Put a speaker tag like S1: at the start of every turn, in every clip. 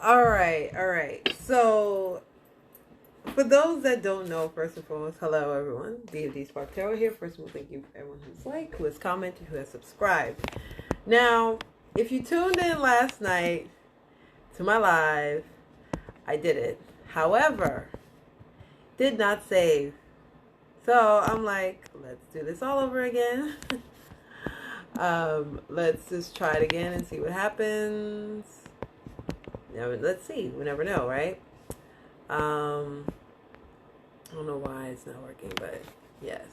S1: All right. So, for those that don't know, first and foremost, hello everyone. deepsparktarot here. First of all, thank you for everyone who's liked, who has commented, who has subscribed. Now, if you tuned in last night to my live, I did it. However, did not save. So I'm like, let's do this all over again. Let's just try it again and see what happens. Let's see. We never know, right? I don't know why it's not working, but yes.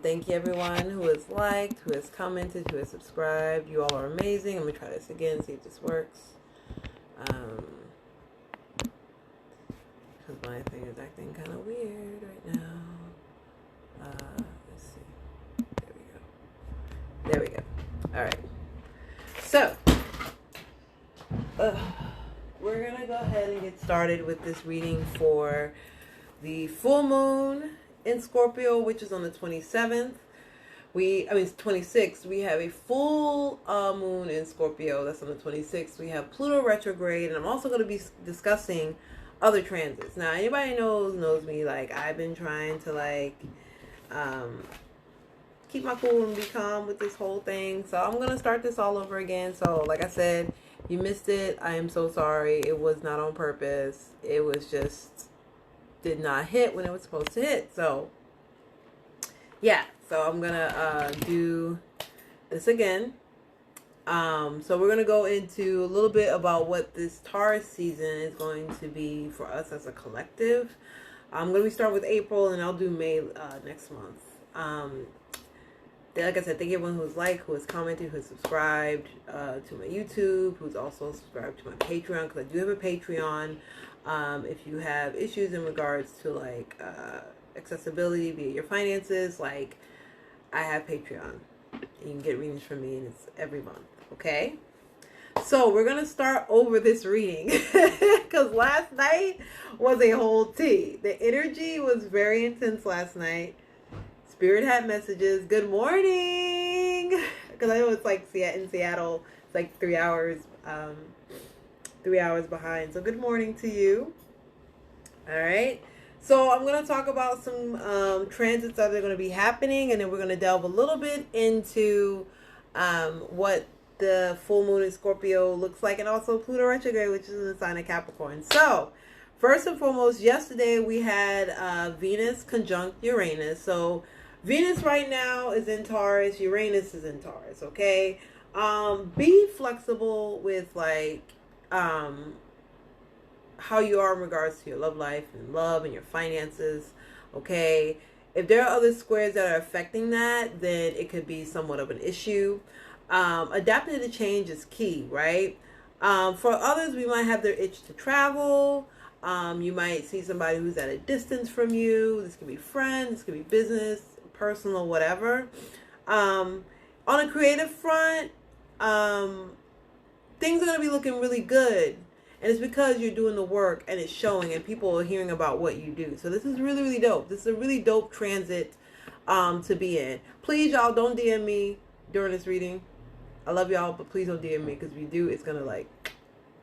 S1: Thank you everyone who has liked, who has commented, who has subscribed. You all are amazing. I'm gonna try this again, see if this works. Because my thing is acting kind of weird right now. Let's see. There we go. All right. So, we're going to go ahead and get started with this reading for the full moon in Scorpio, which is on the 27th. It's 26th. We have a full moon in Scorpio. That's on the 26th. We have Pluto Retrograde, and I'm also going to be discussing other transits. Now, anybody knows me. Like, I've been trying to keep my cool and be calm with this whole thing. So I'm going to start this all over again. So like I said, you missed it. I am so sorry. It was not on purpose. It was just did not hit when it was supposed to hit. So yeah, so I'm going to do this again. So we're going to go into a little bit about what this Taurus season is going to be for us as a collective. I'm going to start with April, and I'll do May next month. Like I said, thank you everyone who has commented, who has subscribed to my YouTube, who's also subscribed to my Patreon, because I do have a Patreon. If you have issues in regards to accessibility via your finances, I have Patreon. You can get readings from me, and it's every month. Okay, so we're gonna start over this reading because last night was a whole tea. The energy was very intense last night. Spirit had messages. Good morning, because I know it's in Seattle. It's 3 hours, 3 hours behind. So good morning to you. All right. So I'm going to talk about some transits that are going to be happening, and then we're going to delve a little bit into what the full moon in Scorpio looks like, and also Pluto retrograde, which is in the sign of Capricorn. So first and foremost, yesterday we had Venus conjunct Uranus. So Venus right now is in Taurus, Uranus is in Taurus, okay? Be flexible with how you are in regards to your love life and love and your finances, okay? If there are other squares that are affecting that, then it could be somewhat of an issue. Adapting to change is key, right? For others, we might have their itch to travel. You might see somebody who's at a distance from you. This could be friends, this could be business, personal, whatever. On a creative front, things are going to be looking really good. And it's because you're doing the work and it's showing and people are hearing about what you do. So this is really, really dope. This is a really dope transit to be in. Please, y'all, don't DM me during this reading. I love y'all, but please don't DM me, because if you do, it's going to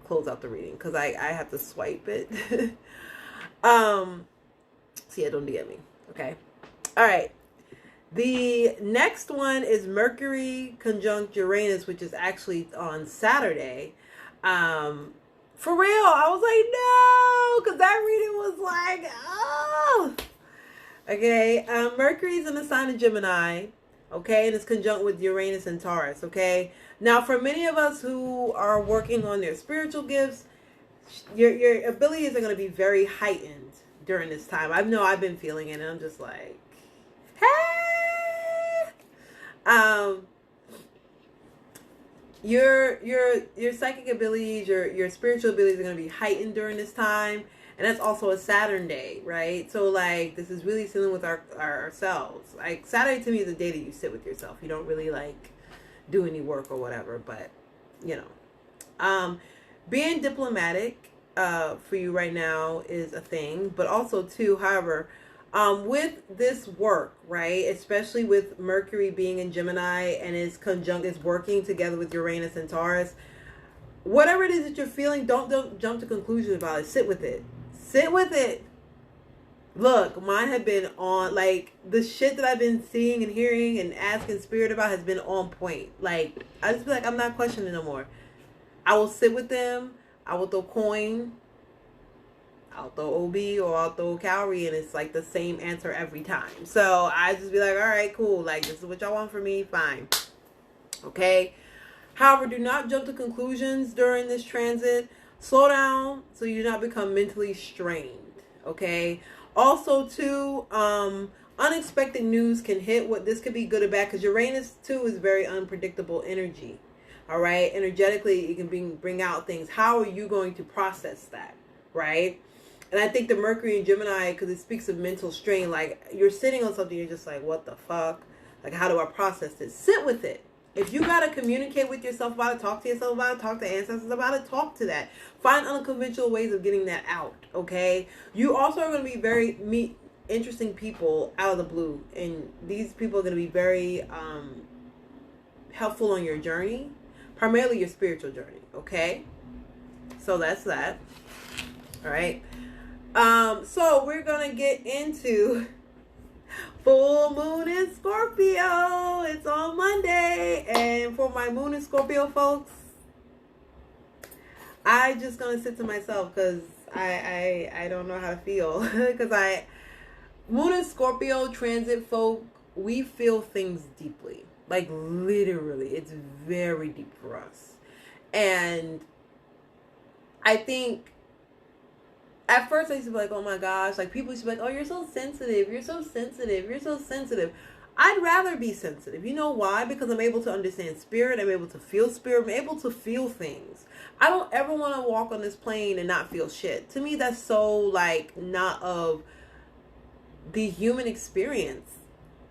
S1: close out the reading because I have to swipe it. So yeah, don't DM me. Okay. All right. The next one is Mercury conjunct Uranus, which is actually on Saturday. For real, I was no, because that reading was oh. Okay, Mercury's in the sign of Gemini, okay, and it's conjunct with Uranus and Taurus, okay? Now, for many of us who are working on their spiritual gifts, your abilities are going to be very heightened during this time. I know I've been feeling it, and I'm just like, hey! Your psychic abilities, your spiritual abilities are going to be heightened during this time. And that's also a Saturn day, right? So this is really dealing with ourselves. Saturday to me is a day that you sit with yourself. You don't really do any work or whatever, but being diplomatic for you right now is a thing, but also too, however, with this work, right, especially with Mercury being in Gemini and is working together with Uranus and Taurus, whatever it is that you're feeling, don't jump to conclusions about it. Sit with it. Sit with it. Look, mine have been on, like, the shit that I've been seeing and hearing and asking spirit about has been on point. Like, I just feel like I'm not questioning no more. I will sit with them. I will throw coin. I'll throw OB or I'll throw calorie, and it's like the same answer every time. So I just be like, all right, cool. Like, this is what y'all want from me. Fine. Okay. However, do not jump to conclusions during this transit. Slow down so you do not become mentally strained. Okay. Also, too, unexpected news can hit. What this could be good or bad, because Uranus too is very unpredictable energy. All right, energetically, it can bring out things. How are you going to process that, right? And I think the Mercury and Gemini, because it speaks of mental strain. Like, you're sitting on something, you're just like, what the fuck? Like, how do I process this? Sit with it. If you got to communicate with yourself about it, talk to yourself about it, talk to ancestors about it, talk to that. Find unconventional ways of getting that out, okay? You also are going to be meet interesting people out of the blue. And these people are going to be very helpful on your journey, primarily your spiritual journey, okay? So that's that. All right. So we're going to get into full moon in Scorpio. It's on Monday. And for my moon in Scorpio folks, I just gonna sit to myself because I don't know how to feel. Because moon in Scorpio transit folk, we feel things deeply. Like, literally, it's very deep for us. And I think at first I used to be like, oh my gosh, like, people used to be like, oh, you're so sensitive, you're so sensitive, you're so sensitive. I'd rather be sensitive. You know why? Because I'm able to understand spirit, I'm able to feel spirit, I'm able to feel things. I don't ever want to walk on this plane and not feel shit. To me, that's so, like, not of the human experience.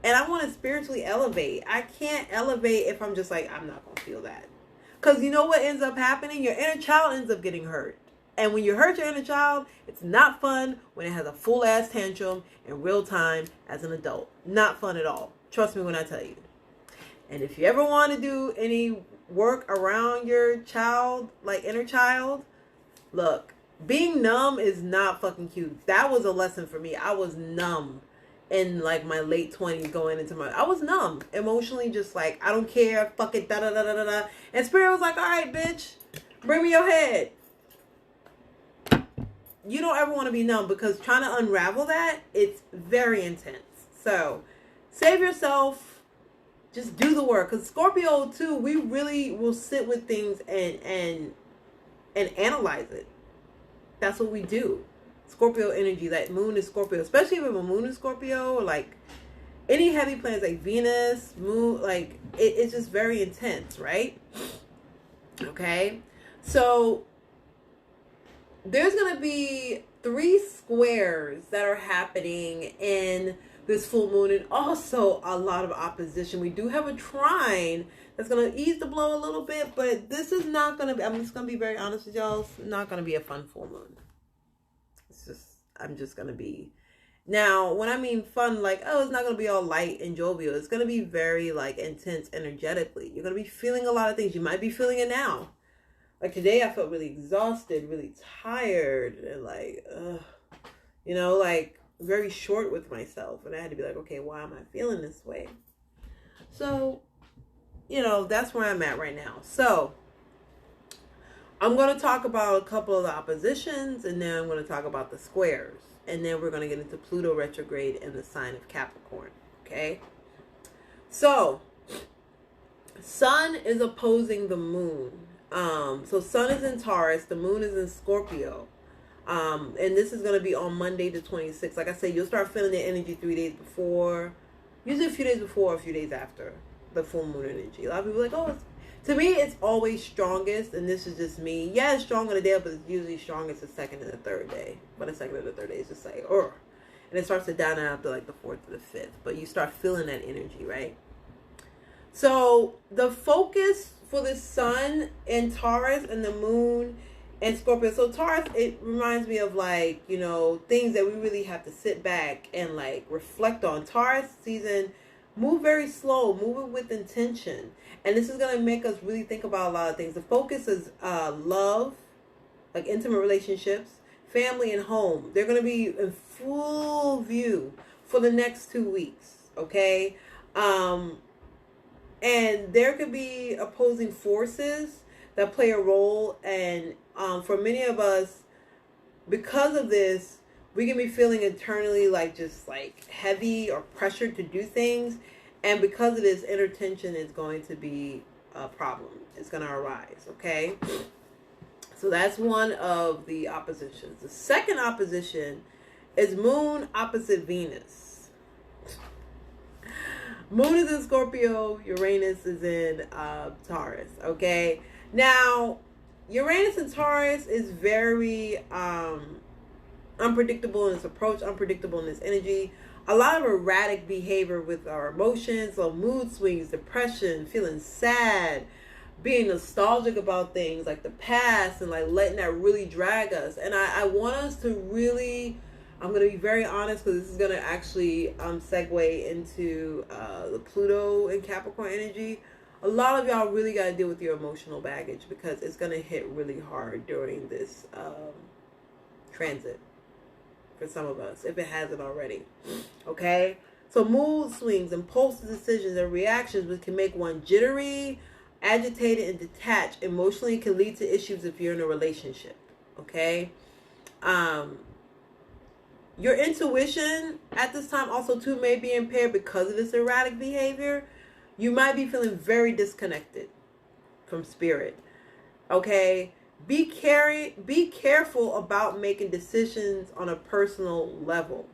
S1: And I want to spiritually elevate. I can't elevate if I'm just like, I'm not going to feel that. Because you know what ends up happening? Your inner child ends up getting hurt. And when you hurt your inner child, it's not fun when it has a full ass tantrum in real time as an adult. Not fun at all. Trust me when I tell you. And if you ever want to do any work around your child, like inner child, look, being numb is not fucking cute. That was a lesson for me. I was numb in like my late 20s going into I was numb emotionally, just like, I don't care, fuck it, da da da da da da. And spirit was like, all right, bitch, bring me your head. You don't ever want to be numb, because trying to unravel that, it's very intense. So save yourself, just do the work. Because Scorpio too, we really will sit with things and analyze it. That's what we do. Scorpio energy, that moon is Scorpio, especially if a moon is Scorpio, or like any heavy planets like Venus, moon, like it's just very intense, right? Okay, so there's going to be 3 squares that are happening in this full moon, and also a lot of opposition. We do have a trine that's going to ease the blow a little bit, but this is not going to be, I'm just going to be very honest with y'all, it's not going to be a fun full moon. It's just, I'm just going to be, now when I mean fun, like, oh, it's not going to be all light and jovial. It's going to be very like intense energetically. You're going to be feeling a lot of things. You might be feeling it now. Like today I felt really exhausted, really tired, and like, you know, like very short with myself. And I had to be like, okay, why am I feeling this way? So, you know, that's where I'm at right now. So I'm going to talk about a couple of the oppositions, and then I'm going to talk about the squares. And then we're going to get into Pluto retrograde in the sign of Capricorn. Okay. So Sun is opposing the moon. So Sun is in Taurus, the moon is in Scorpio. And this is going to be on Monday the 26th. Like I said, you'll start feeling the energy 3 days before, usually a few days before, a few days after the full moon energy. A lot of people are like, oh, to me, it's always strongest. And this is just me. Yeah, it's strong on the day, but it's usually strongest the second and the third day. But the second and the third day is just like, and it starts to down after like the 4th to the 5th. But you start feeling that energy, right? So the focus for the Sun in Taurus and the moon in Scorpio. So Taurus, it reminds me of like, you know, things that we really have to sit back and like reflect on. Taurus season Move very slow. Move it with intention. And this is going to make us really think about a lot of things. The focus is love, like intimate relationships, family, and home. They're going to be in full view for the next 2 weeks, okay? And there could be opposing forces that play a role. And for many of us, because of this, we can be feeling internally like just like heavy or pressured to do things. And because of this, inner tension is going to be a problem. It's going to arise, okay? So that's one of the oppositions. The second opposition is Moon opposite Venus. Moon is in Scorpio. Uranus is in Taurus, okay? Now, Uranus and Taurus is very unpredictable in its approach, unpredictable in its energy. A lot of erratic behavior with our emotions, so mood swings, depression, feeling sad, being nostalgic about things like the past, and like letting that really drag us. And I want us to really, I'm going to be very honest, because this is going to actually segue into the Pluto and Capricorn energy. A lot of y'all really got to deal with your emotional baggage, because it's going to hit really hard during this transit for some of us, if it hasn't already. Okay? So mood swings, impulsive decisions, and reactions which can make one jittery, agitated, and detached emotionally can lead to issues if you're in a relationship. Okay? Your intuition at this time also too may be impaired because of this erratic behavior. You might be feeling very disconnected from spirit. Okay? Be careful about making decisions on a personal level.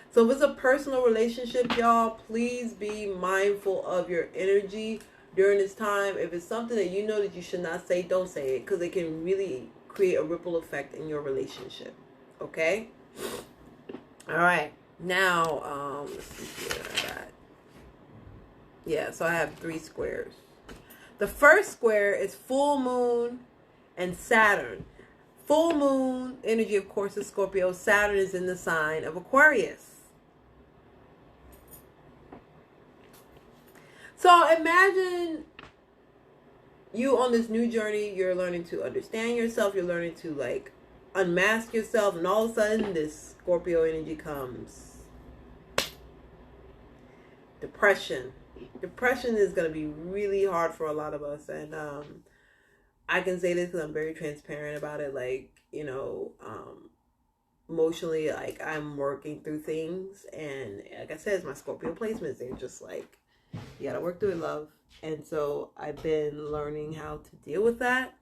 S1: So if it's a personal relationship, y'all, please be mindful of your energy during this time. If it's something that you know that you should not say, don't say it, because it can really create a ripple effect in your relationship. Okay? All right. Now, let's see here. So I have 3 squares. The first square is full moon and Saturn. Full moon energy, of course, is Scorpio. Saturn is in the sign of Aquarius. So imagine you on this new journey. You're learning to understand yourself. You're learning to like unmask yourself. And all of a sudden this Scorpio energy comes. Depression. Depression is going to be really hard for a lot of us. And I can say this because I'm very transparent about it. Like, you know, emotionally, like I'm working through things. And like I said, it's my Scorpio placements. They're just like, you got to work through it, love. And so I've been learning how to deal with that.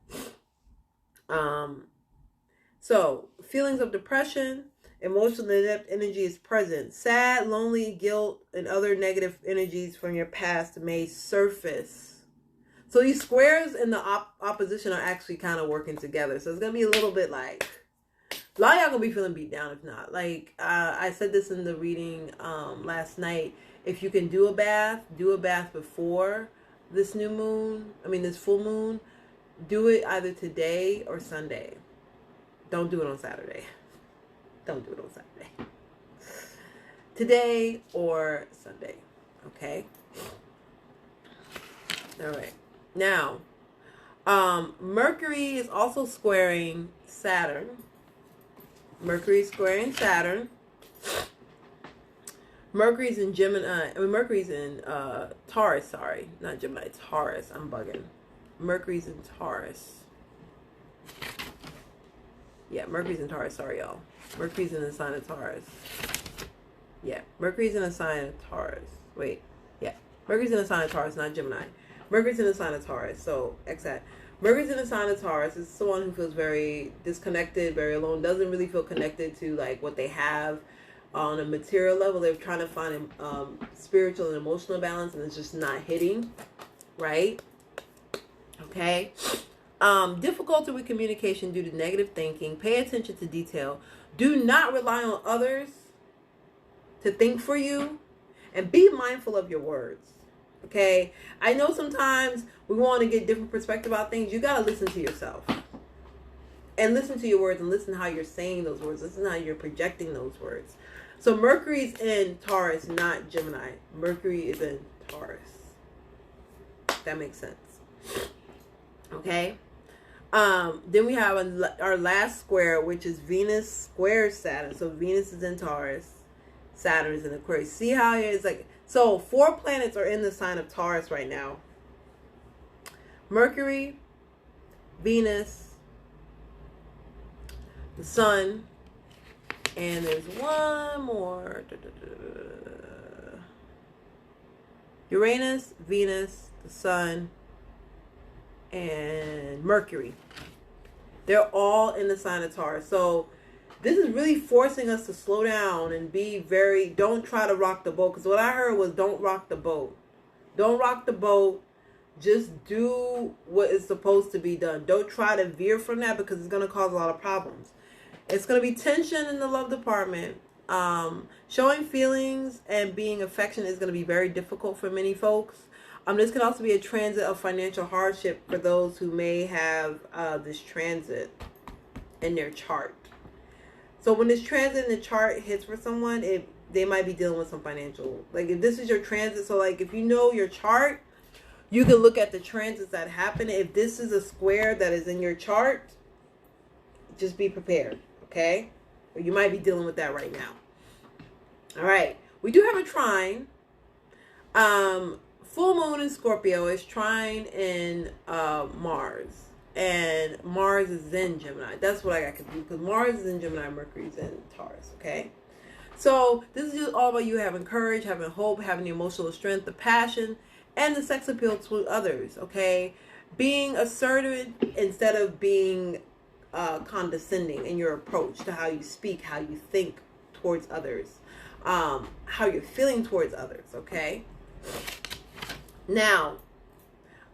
S1: So feelings of depression, emotional inept energy is present. Sad, lonely, guilt, and other negative energies from your past may surface. So these squares in the opposition are actually kind of working together. So it's going to be a little bit like, a lot of y'all going to be feeling beat down if not. Like, I said this in the reading last night. If you can do a bath before this new moon, this full moon, do it either today or Sunday. Don't do it on Saturday. Don't do it on Saturday. Today or Sunday. Okay? All right. Now, Mercury is also squaring Saturn. Mercury is squaring Saturn. Mercury's in Gemini. Mercury's in Taurus. Sorry, not Gemini. Taurus. I'm bugging. Mercury's in Taurus. Yeah, Mercury's in Taurus. Sorry, y'all. Mercury's in the sign of Taurus. Yeah, Mercury's in the sign of Taurus. Wait. Yeah, Mercury's in the sign of Taurus, not Gemini. Mercury's in the sign of Taurus. So, exact. Mercury's in the sign of Taurus. It's someone who feels very disconnected, very alone, doesn't really feel connected to like what they have on a material level. They're trying to find spiritual and emotional balance, and it's just not hitting, right? Okay. Difficulty with communication due to negative thinking. Pay attention to detail. Do not rely on others to think for you, and be mindful of your words. Okay? I know sometimes we want to get different perspective about things. You got to listen to yourself. And listen to your words, and listen how you're saying those words. Listen how you're projecting those words. So Mercury's in Taurus, not Gemini. Mercury is in Taurus. That makes sense. Okay. Then we have our last square, which is Venus squares Saturn. So Venus is in Taurus, Saturn is in Aquarius. See how it is like, so 4 planets are in the sign of Taurus right now. Mercury, Venus, the Sun, and there's one more. Uranus, Venus, the Sun, and Mercury. They're all in the sign of Taurus. So this is really forcing us to slow down and be very, don't try to rock the boat. Because what I heard was don't rock the boat. Don't rock the boat. Just do what is supposed to be done. Don't try to veer from that because it's going to cause a lot of problems. It's going to be tension in the love department. Showing feelings and being affectionate is going to be very difficult for many folks. This can also be a transit of financial hardship for those who may have this transit in their chart. So when this transit in the chart hits for someone, they might be dealing with some financial, like if this is your transit, so like if you know your chart, you can look at the transits that happen. If this is a square that is in your chart, just be prepared, okay? Or you might be dealing with that right now. All right, we do have a trine. Full moon in Scorpio is trine in Mars. And Mars is in Gemini. That's what I got confused because Mars is in Gemini, Mercury is in Taurus, okay? So this is just all about you having courage, having hope, having the emotional strength, the passion, and the sex appeal to others, okay? Being assertive instead of being condescending in your approach to how you speak, how you think towards others, how you're feeling towards others, okay? Now,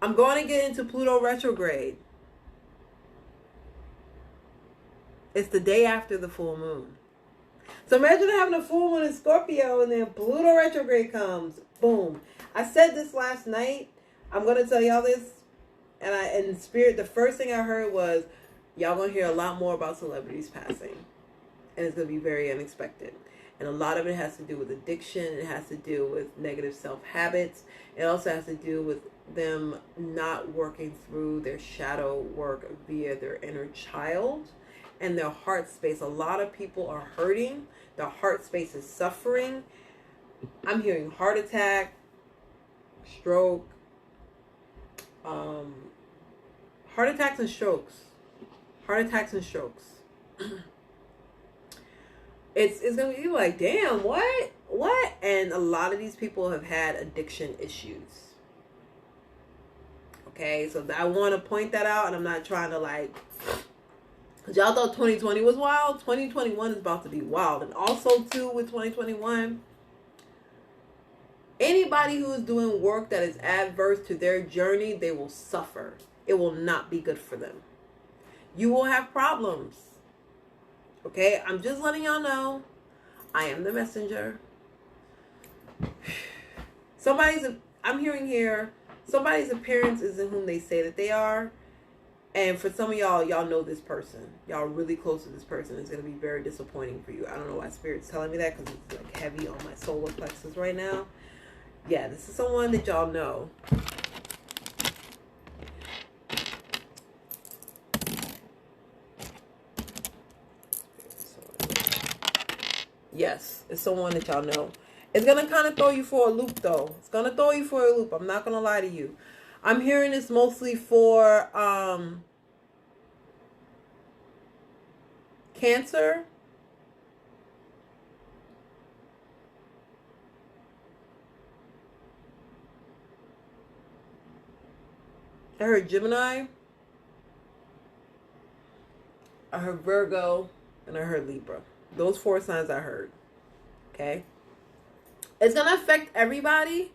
S1: I'm going to get into Pluto Retrograde. It's the day after the full moon. So imagine having a full moon in Scorpio and then Pluto Retrograde comes. Boom. I said this last night. I'm going to tell y'all this. And in spirit, the first thing I heard was, y'all going to hear a lot more about celebrities passing. And it's going to be very unexpected. And a lot of it has to do with addiction. It has to do with negative self-habits. It also has to do with them not working through their shadow work via their inner child and their heart space. A lot of people are hurting. Their heart space is suffering. I'm hearing heart attack, stroke, heart attacks and strokes. Heart attacks and strokes. It's going to be like, damn, what? And a lot of these people have had addiction issues. Okay, so I want to point that out, and I'm not trying to like, because y'all thought 2020 was wild. 2021 is about to be wild. And also, too, with 2021, anybody who is doing work that is adverse to their journey, they will suffer. It will not be good for them. You will have problems. Okay, I'm just letting y'all know. I am the messenger. I'm hearing here, somebody's appearance isn't whom they say that they are. And for some of y'all know this person. Y'all are really close to this person. It's going to be very disappointing for you. I don't know why Spirit's telling me that because it's like heavy on my solar plexus right now. Yeah, this is someone that y'all know. Yes, it's someone that y'all know. It's going to kind of throw you for a loop, though. It's going to throw you for a loop. I'm not going to lie to you. I'm hearing this mostly for Cancer. I heard Gemini. I heard Virgo. And I heard Libra. Those 4 signs I heard. Okay. It's going to affect everybody.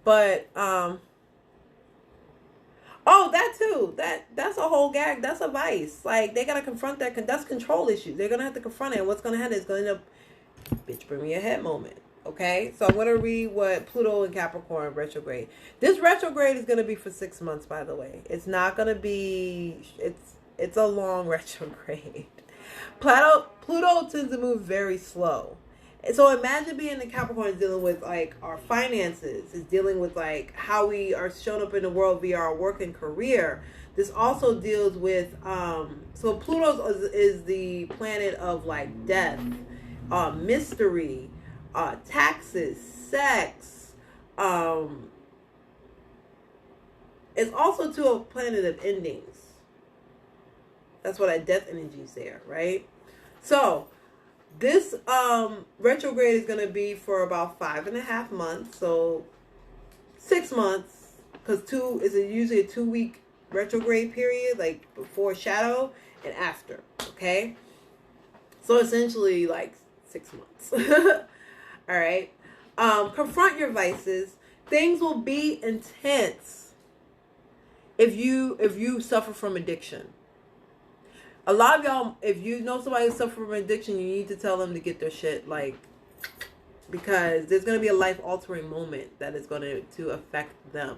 S1: But, oh, that too. That's a whole gag. That's a vice. Like, they got to confront that. That's control issues. They're going to have to confront it. And what's going to happen is going to end up, bitch, bring me a head moment. Okay. So I'm going to read what Pluto and Capricorn retrograde. This retrograde is going to be for 6 months, by the way. It's not going to be, it's a long retrograde. Pluto tends to move very slow. So imagine being a Capricorn is dealing with like our finances, is dealing with like how we are shown up in the world via our work and career. This also deals with so Pluto is the planet of like death, mystery, taxes, sex. It's also to a planet of endings. That's why that death energy is there, right? So this retrograde is going to be for about 5.5 months. So 6 months, because two is usually a 2-week retrograde period, like before shadow and after. Okay, so essentially like 6 months. All right. Confront your vices. Things will be intense if you suffer from addiction. A lot of y'all, if you know somebody who suffers from addiction, you need to tell them to get their shit, like, because there's going to be a life-altering moment that is going to affect them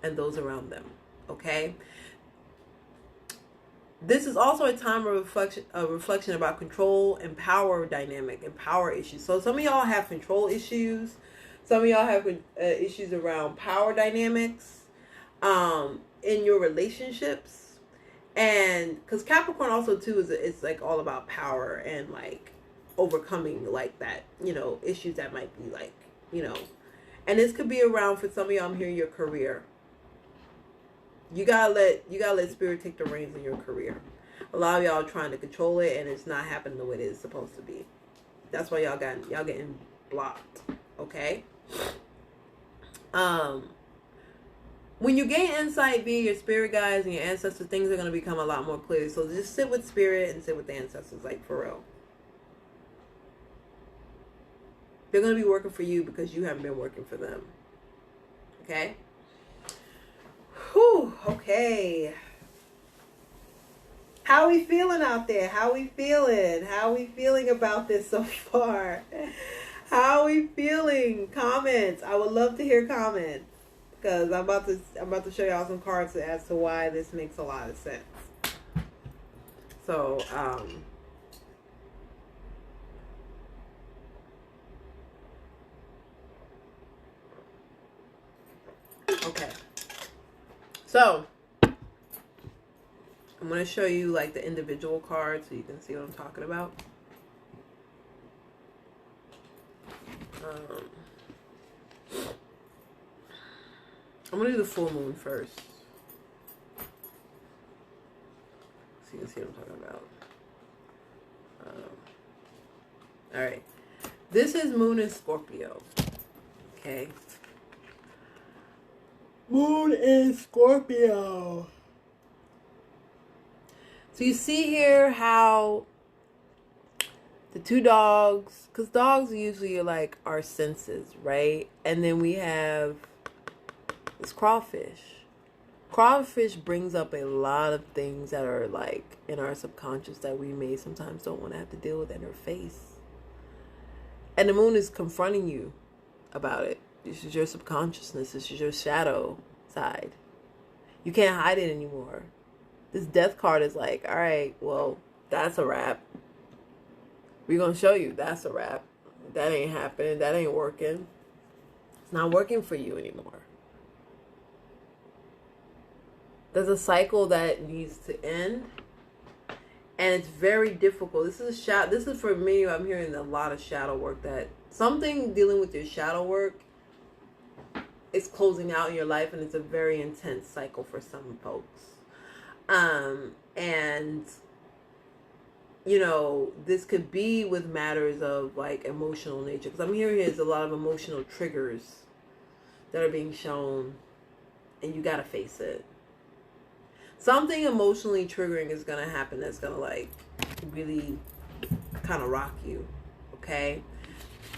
S1: and those around them, okay? This is also a time of reflection about control and power dynamic and power issues. So some of y'all have control issues. Some of y'all have issues around power dynamics in your relationships. And because Capricorn also too it's like all about power and like overcoming like that, you know, issues that might be like, you know, and this could be around for some of y'all. I'm hearing your career. You gotta let spirit take the reins in your career. A lot of y'all are trying to control it and it's not happening the way it is supposed to be. That's why y'all getting blocked. Okay. When you gain insight via your spirit guides and your ancestors, things are going to become a lot more clear. So just sit with spirit and sit with the ancestors, like for real. They're going to be working for you because you haven't been working for them. Okay? Whew, okay. How we feeling out there? How we feeling? How we feeling about this so far? How we feeling? Comments. I would love to hear comments. Because I'm about to show y'all some cards as to why this makes a lot of sense. So, okay. So, I'm going to show you like the individual cards so you can see what I'm talking about. I'm going to do the full moon first. So you can see what I'm talking about. Alright. This is Moon in Scorpio. Okay. Moon in Scorpio. So you see here how the two dogs, because dogs usually are like our senses, right? And then we have this crawfish. Crawfish brings up a lot of things that are like in our subconscious that we may sometimes don't want to have to deal with in our face. And the moon is confronting you about it. This is your subconsciousness. This is your shadow side. You can't hide it anymore. This death card is like, all right, well, that's a wrap. We're going to show you that's a wrap. That ain't happening. That ain't working. It's not working for you anymore. There's a cycle that needs to end. And it's very difficult. This is for me, I'm hearing a lot of shadow work. That something dealing with your shadow work is closing out in your life. And it's a very intense cycle for some folks. And you know, this could be with matters of like emotional nature. Because I'm hearing there's a lot of emotional triggers that are being shown. And you got to face it. Something emotionally triggering is going to happen that's going to like really kind of rock you. Okay.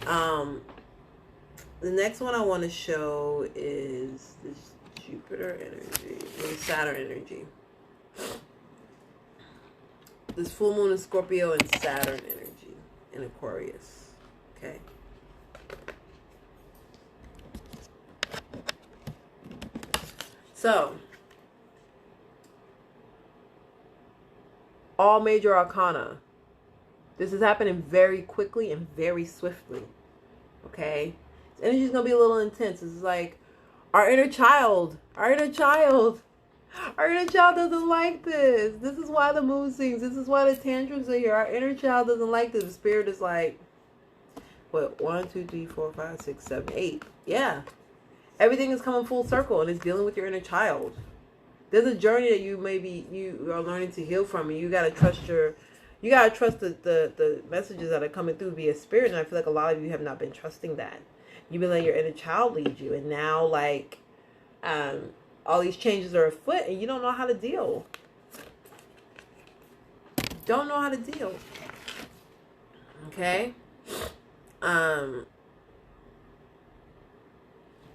S1: The next one I want to show is this Jupiter energy, or Saturn energy. This full moon in Scorpio and Saturn energy in Aquarius. Okay. So, all major arcana This is happening very quickly and very swiftly. Okay? This energy is going to be a little intense. It's like our inner child doesn't like this. This is why the mood swings. This is why the tantrums are here. Our inner child doesn't like this. The spirit is like, what, 1, 2, 3, 4, 5, 6, 7, 8. Yeah. Everything is coming full circle and it's dealing with your inner child. There's a journey that you are learning to heal from, and you gotta trust the messages that are coming through via spirit. And I feel like a lot of you have not been trusting that. You've been letting your inner child lead you, and now like all these changes are afoot and you don't know how to deal. Don't know how to deal. Okay?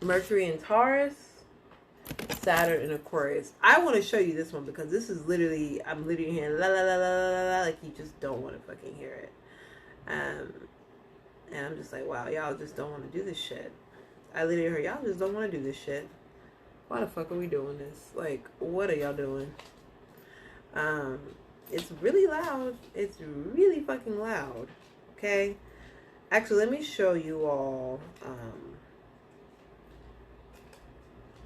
S1: Mercury in Taurus, Saturn in Aquarius. I want to show you this one because this is literally, I'm literally hearing la la la la la la, like you just don't want to fucking hear it. And I'm just like, wow, y'all just don't want to do this shit. I literally heard, y'all just don't want to do this shit. Why the fuck are we doing this? Like, what are y'all doing? It's really loud. It's really fucking loud. Okay? Actually, let me show you all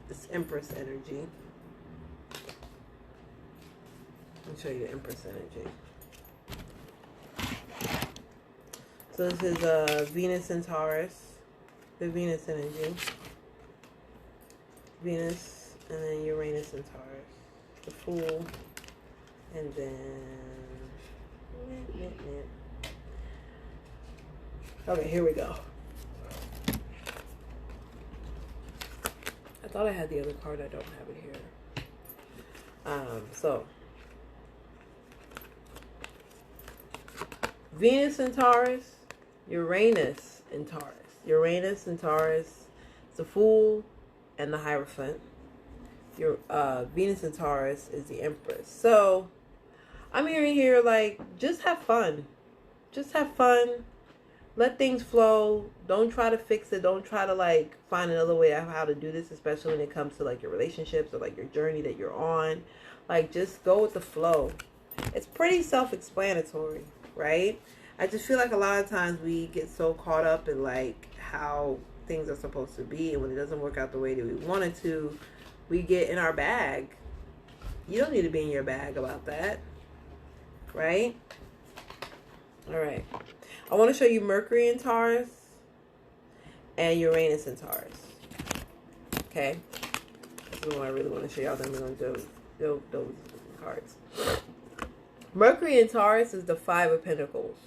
S1: this Empress energy. Let me show you the Empress energy. So this is Venus in Taurus. The Venus energy. Venus, and then Uranus in Taurus. The Fool, and then... Okay, here we go. I thought I had the other card. I don't have it here. So Venus in Taurus, Uranus in Taurus. Uranus in Taurus, the Fool, and the Hierophant. Your Venus in Taurus is the Empress. So I'm hearing here, like, just have fun. Just have fun. Let things flow. Don't try to fix it. Don't try to, like, find another way of how to do this, especially when it comes to, like, your relationships or, like, your journey that you're on. Like, just go with the flow. It's pretty self-explanatory, right? I just feel like a lot of times we get so caught up in, like, how things are supposed to be, and when it doesn't work out the way that we want it to, we get in our bag. You don't need to be in your bag about that, right? All right. I want to show you Mercury in Taurus and Uranus in Taurus. Okay? This is what I really want to show y'all. Then we're going to do those cards. Mercury in Taurus is the Five of Pentacles.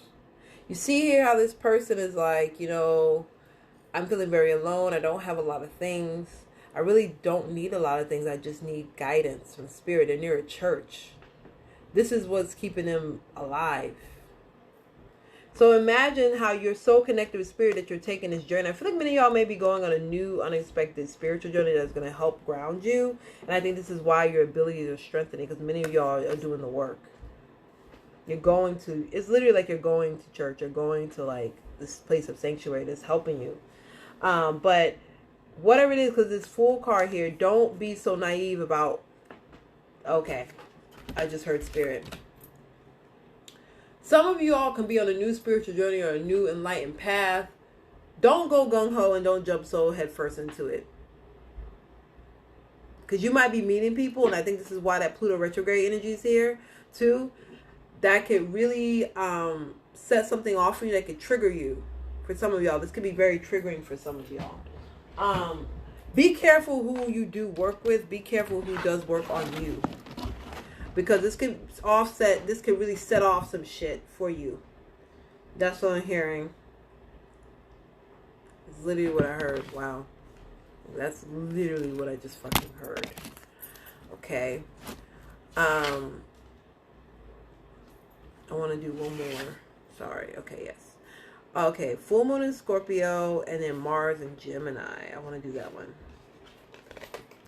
S1: You see here how this person is like, you know, I'm feeling very alone. I don't have a lot of things. I really don't need a lot of things. I just need guidance from spirit. They're near a church. This is what's keeping them alive. So imagine how you're so connected with spirit that you're taking this journey. I feel like many of y'all may be going on a new, unexpected spiritual journey that's going to help ground you. And I think this is why your abilities are strengthening, because many of y'all are doing the work. You're going to, it's literally like you're going to church. You're going to, like, this place of sanctuary that's helping you. But whatever it is, because this Fool card here, don't be so naive about, okay, I just heard spirit. Some of you all can be on a new spiritual journey or a new enlightened path. Don't go gung-ho and don't jump so headfirst into it. Because you might be meeting people, and I think this is why that Pluto Retrograde energy is here, too. That could really set something off for you that could trigger you. For some of y'all, this could be very triggering for some of y'all. Be careful who you do work with. Be careful who does work on you. Because this could really set off some shit for you. That's what I'm hearing. It's literally what I heard. Wow. That's literally what I just fucking heard. Okay. I want to do one more. Sorry. Okay, yes. Okay, full moon in Scorpio, and then Mars in Gemini. I want to do that one.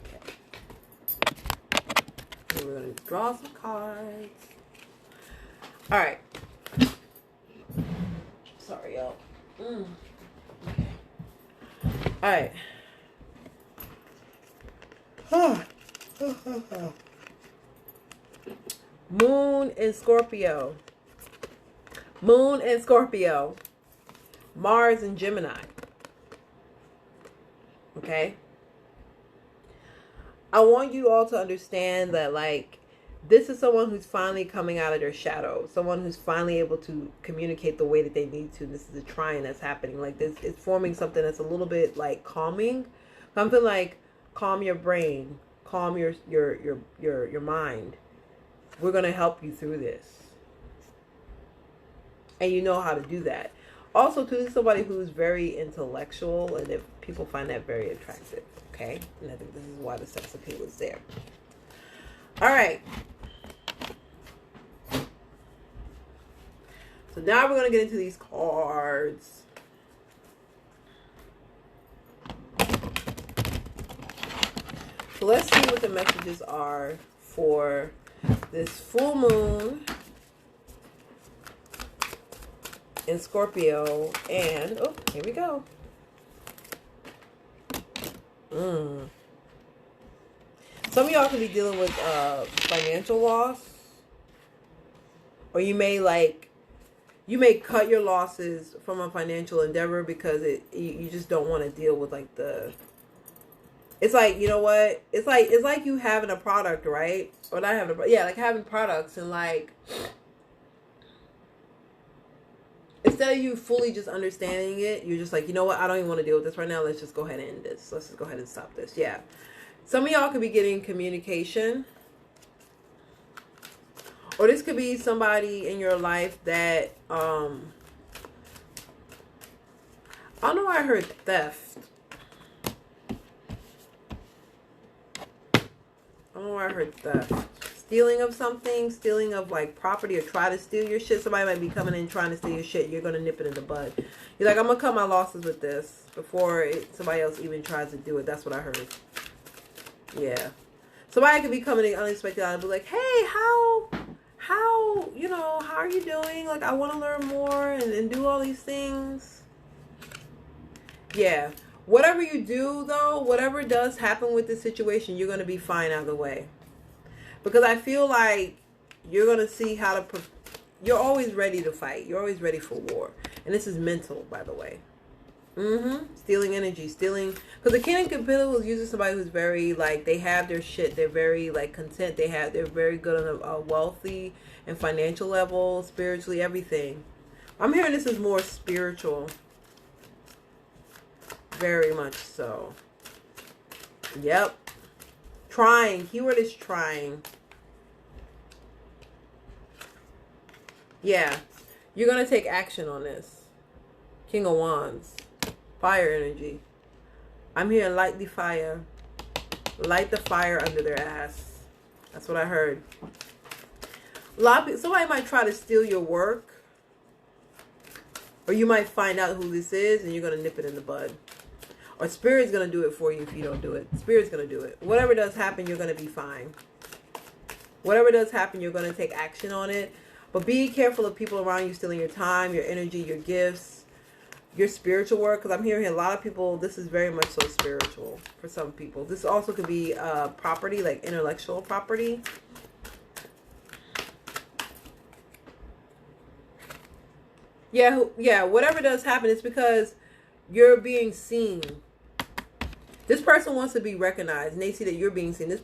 S1: Okay. We're going to draw some cards. All right. Sorry, y'all. Okay. All right. Moon in Scorpio. Moon in Scorpio. Mars in Gemini. Okay? I want you all to understand that, like, this is someone who's finally coming out of their shadow. Someone who's finally able to communicate the way that they need to. This is a trine that's happening. Like, this, it's forming something that's a little bit, like, calming. Something like, calm your brain. Calm your mind. We're going to help you through this. And you know how to do that. Also, too, this is somebody who's very intellectual, and if people find that very attractive. Okay? And I think this is why the sex appeal is there. All right. So now we're going to get into these cards. So let's see what the messages are for this full moon in Scorpio. And, oh, here we go. Some of y'all could be dealing with financial loss. Or you may cut your losses from a financial endeavor because you just don't want to deal with like the... It's like, you know what? It's like you having a product, right? Or not having a... Yeah, like having products and like... Instead of you fully just understanding it, you're just like, you know what? I don't even want to deal with this right now. Let's just go ahead and end this. Let's just go ahead and stop this. Yeah. Some of y'all could be getting communication. Or this could be somebody in your life that, I don't know why I heard theft. I don't know why I heard theft. Stealing of something, stealing of like property, or try to steal your shit. Somebody might be coming in trying to steal your shit. You're going to nip it in the bud. You're like, I'm going to cut my losses with this before somebody else even tries to do it. That's what I heard. Yeah. Somebody could be coming in unexpected and be like, hey, how, you know, how are you doing? Like, I want to learn more and do all these things. Yeah. Whatever you do, though, whatever does happen with this situation, you're going to be fine either way. Because I feel like you're going to see how to... You're always ready to fight. You're always ready for war. And this is mental, by the way. Stealing energy. Stealing... Because the King of Pentacles is usually somebody who's very, like, they have their shit. They're very, like, content. They're very good on a wealthy and financial level, spiritually, everything. I'm hearing this is more spiritual. Very much so. Yep. Trying. Keyword is trying. Yeah. You're going to take action on this. King of Wands. Fire energy. I'm hearing light the fire. Light the fire under their ass. That's what I heard. A lot of people, somebody might try to steal your work. Or you might find out who this is and you're going to nip it in the bud. Or Spirit's going to do it for you if you don't do it. Spirit's going to do it. Whatever does happen, you're going to be fine. Whatever does happen, you're going to take action on it. But be careful of people around you stealing your time, your energy, your gifts, your spiritual work. Because I'm hearing a lot of people, this is very much so spiritual for some people. This also could be property, like intellectual property. Yeah, whatever does happen, it's because you're being seen. This person wants to be recognized, and they see that you're being seen. This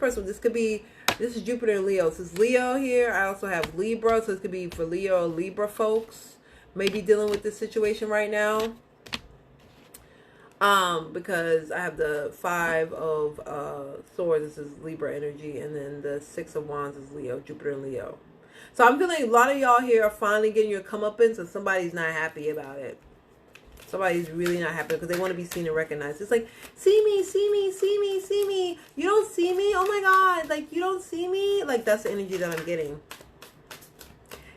S1: is Jupiter and Leo. This is Leo here. I also have Libra, so this could be for Leo or Libra folks. Maybe dealing with this situation right now. Because I have the 5 of Swords. This is Libra energy, and then the 6 of Wands is Leo, Jupiter and Leo. So I'm feeling a lot of y'all here are finally getting your comeuppance, and somebody's not happy about it. Somebody's really not happy because they want to be seen and recognized. It's like, see me, see me, see me, see me. You don't see me? Oh my God. Like, you don't see me? Like, that's the energy that I'm getting.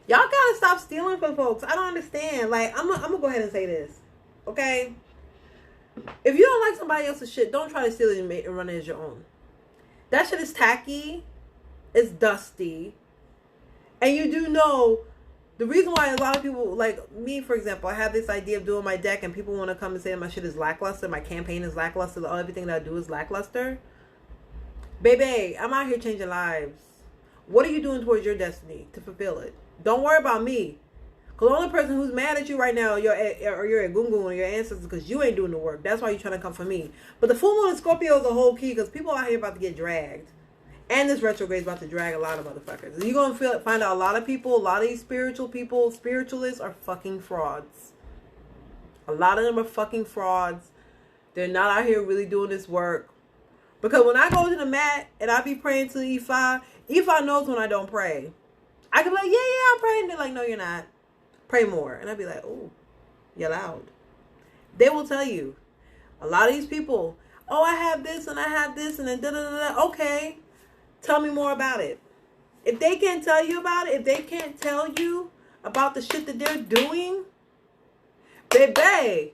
S1: Y'all gotta stop stealing from folks. I don't understand. Like, I'm gonna go ahead and say this. Okay? If you don't like somebody else's shit, don't try to steal it and run it as your own. That shit is tacky. It's dusty. And you do know... The reason why a lot of people, like me, for example, I have this idea of doing my deck and people want to come and say my shit is lackluster, my campaign is lackluster, everything that I do is lackluster. Baby, I'm out here changing lives. What are you doing towards your destiny to fulfill it? Don't worry about me. Because the only person who's mad at you right now, you're at Gungun or your ancestors, because you ain't doing the work. That's why you're trying to come for me. But the full moon in Scorpio is a whole key, because people out here about to get dragged. And this retrograde is about to drag a lot of motherfuckers. You're going to find out a lot of people, a lot of these spiritual people, spiritualists are fucking frauds. A lot of them are fucking frauds. They're not out here really doing this work. Because when I go to the mat and I be praying to Ifa, Ifa knows when I don't pray. I can be like, yeah, I'm praying. They're like, no, you're not. Pray more. And I'd be like, oh, you're loud. They will tell you. A lot of these people, oh, I have this and I have this and then da-da-da-da. Okay, tell me more about it. If they can't tell you about it, if they can't tell you about the shit that they're doing, baby,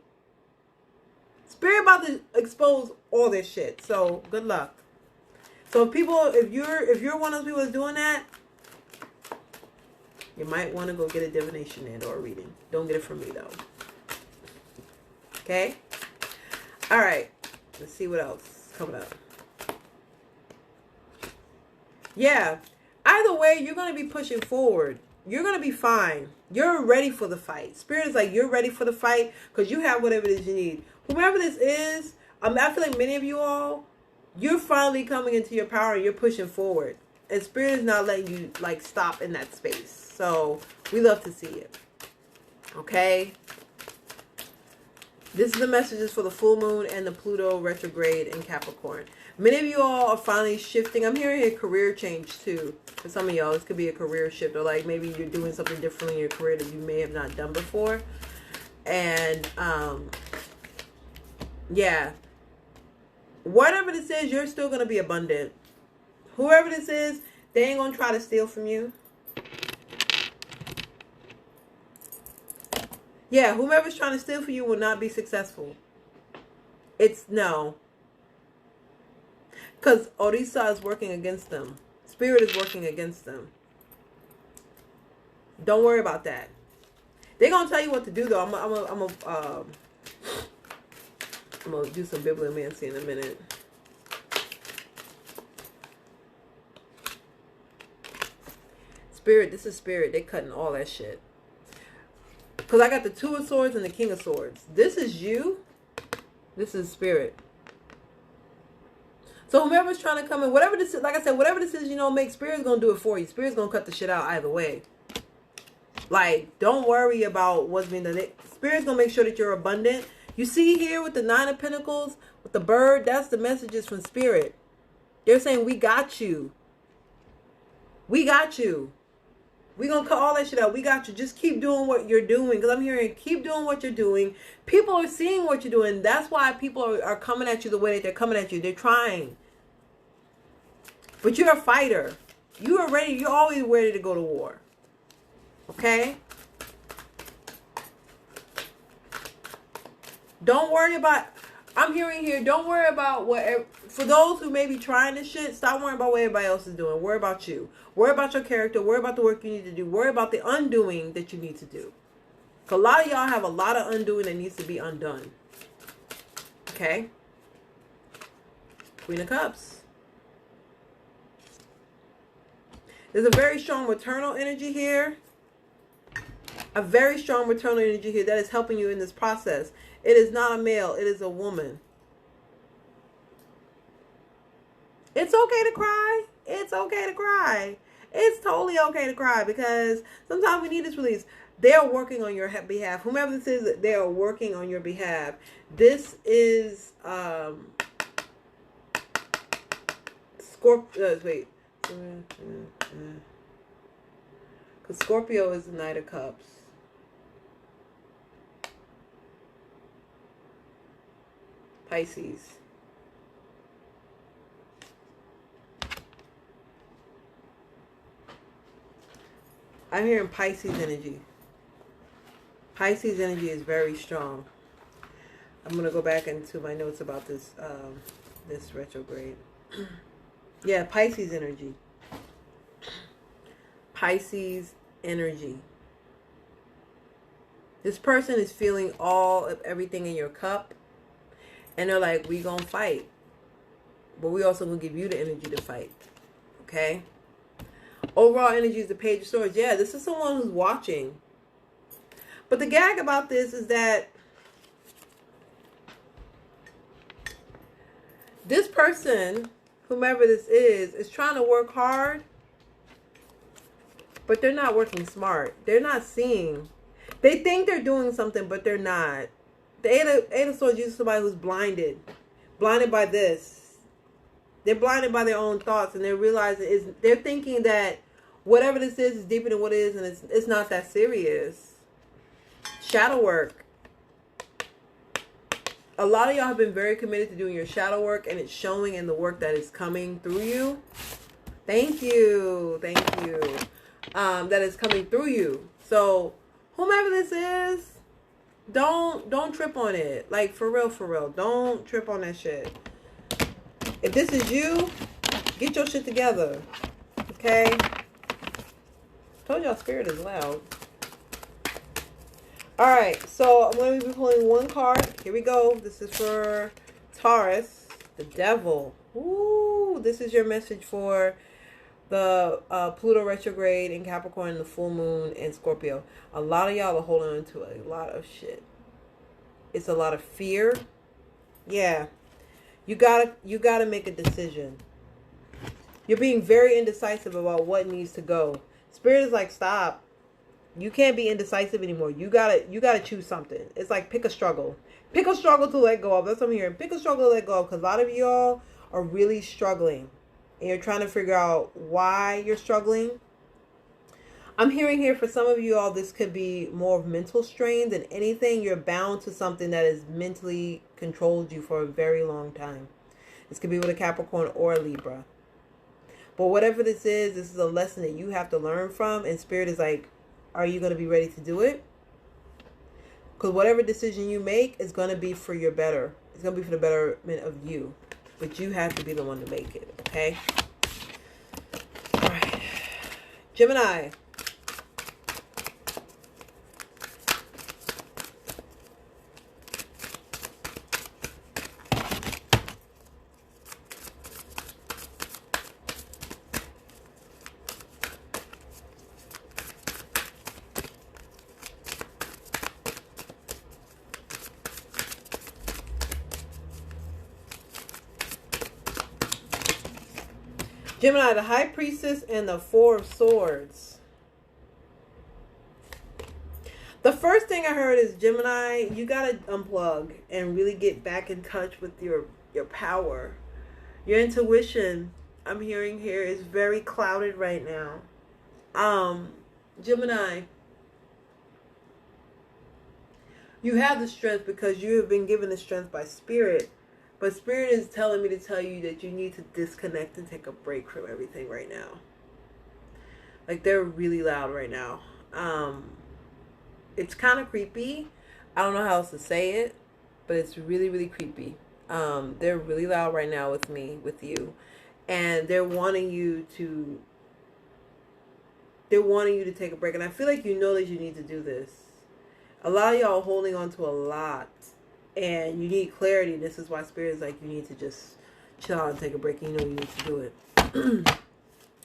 S1: Spirit about to expose all this shit. So good luck. So if you're one of those people that's doing that, you might want to go get a divination and or a reading. Don't get it from me though. Okay? Alright. Let's see what else is coming up. Yeah. Either way, you're going to be pushing forward. You're going to be fine. You're ready for the fight. Spirit is like, you're ready for the fight because you have whatever it is you need. Whomever this is, I feel like many of you all, you're finally coming into your power and you're pushing forward. And Spirit is not letting you like stop in that space. So we love to see it. Okay. This is the messages for the full moon and the Pluto retrograde in Capricorn. Many of you all are finally shifting. I'm hearing a career change too. For some of y'all, this could be a career shift, or like maybe you're doing something different in your career that you may have not done before. And yeah, whatever this is, you're still going to be abundant. Whoever this is, they ain't going to try to steal from you. Yeah, whomever's trying to steal from you will not be successful. It's no. Because Orisa is working against them. Spirit is working against them. Don't worry about that. They're going to tell you what to do, though. I'm going to do some bibliomancy in a minute. Spirit, this is Spirit. They cutting all that shit. Because I got the Two of Swords and the King of Swords. This is you. This is Spirit. So whomever's trying to come in, whatever this is, like I said, whatever this is, make Spirit's going to do it for you. Spirit's going to cut the shit out either way. Like, don't worry about what's being done. Spirit's going to make sure that you're abundant. You see here with the Nine of Pentacles, with the bird, that's the messages from Spirit. They're saying, we got you. We got you. We're going to cut all that shit out. We got you. Just keep doing what you're doing. Because I'm hearing, keep doing what you're doing. People are seeing what you're doing. That's why people are coming at you the way that they're coming at you. They're trying. But you're a fighter. You are ready. You're always ready to go to war. Okay? Don't worry about... I'm hearing here, don't worry about what... For those who may be trying this shit, stop worrying about what everybody else is doing. Worry about you. Worry about your character. Worry about the work you need to do. Worry about the undoing that you need to do. Because a lot of y'all have a lot of undoing that needs to be undone. Okay? Queen of Cups. There's a very strong maternal energy here. A very strong maternal energy here that is helping you in this process. It is not a male. It is a woman. It's okay to cry. It's okay to cry. It's totally okay to cry because sometimes we need this release. They are working on your behalf. Whomever this is, they are working on your behalf. This is Scorpio. Wait. Because Scorpio is the Knight of Cups. Pisces. I'm hearing Pisces energy. Pisces energy is very strong. I'm going to go back into my notes about this this retrograde. Yeah, Pisces energy. Pisces energy. This person is feeling all of everything in your cup. And they're like, we gonna fight. But we also gonna give you the energy to fight. Okay? Overall energy is the Page of Swords. Yeah, this is someone who's watching. But the gag about this is that this person, whomever this is trying to work hard, but they're not working smart. They're not seeing. They think they're doing something, but they're not. The Eight of Swords uses somebody who's blinded by this. They're blinded by their own thoughts, and they're realizing they're thinking that whatever this is deeper than what it is, and it's not that serious. Shadow work. A lot of y'all have been very committed to doing your shadow work, and it's showing in the work that is coming through you. Thank you. That is coming through you. So whomever this is, don't trip on it. Like, for real. Don't trip on that shit. If this is you, get your shit together. Okay? Told y'all spirit is loud. Alright, so I'm going to be pulling one card. Here we go. This is for Taurus the Devil. Ooh, this is your message for the Pluto Retrograde in Capricorn and the full moon in Scorpio. A lot of y'all are holding on to a lot of shit. It's a lot of fear. Yeah. You gotta make a decision. You're being very indecisive about what needs to go. Spirit is like, stop. You can't be indecisive anymore. You gotta choose something. It's like, pick a struggle. Pick a struggle to let go of. That's what I'm hearing. Pick a struggle to let go of, because a lot of y'all are really struggling. And you're trying to figure out why you're struggling. I'm hearing here for some of you all, this could be more of mental strain than anything. You're bound to something that has mentally controlled you for a very long time. This could be with a Capricorn or a Libra. But whatever this is a lesson that you have to learn from. And Spirit is like, are you going to be ready to do it? Because whatever decision you make is going to be for your better. It's going to be for the betterment of you. But you have to be the one to make it, okay? All right. Gemini. Gemini, the High Priestess and the Four of Swords. The first thing I heard is, Gemini, you got to unplug and really get back in touch with your power. Your intuition, I'm hearing here, is very clouded right now. Gemini, you have the strength because you have been given the strength by Spirit. But Spirit is telling me to tell you that you need to disconnect and take a break from everything right now. Like, they're really loud right now. It's kind of creepy. I don't know how else to say it, but it's really, really creepy. They're really loud right now with you. And they're wanting you to take a break. And I feel like you know that you need to do this. A lot of y'all are holding on to a lot. And you need clarity. This is why Spirit is like, you need to just chill out and take a break. And you know you need to do it.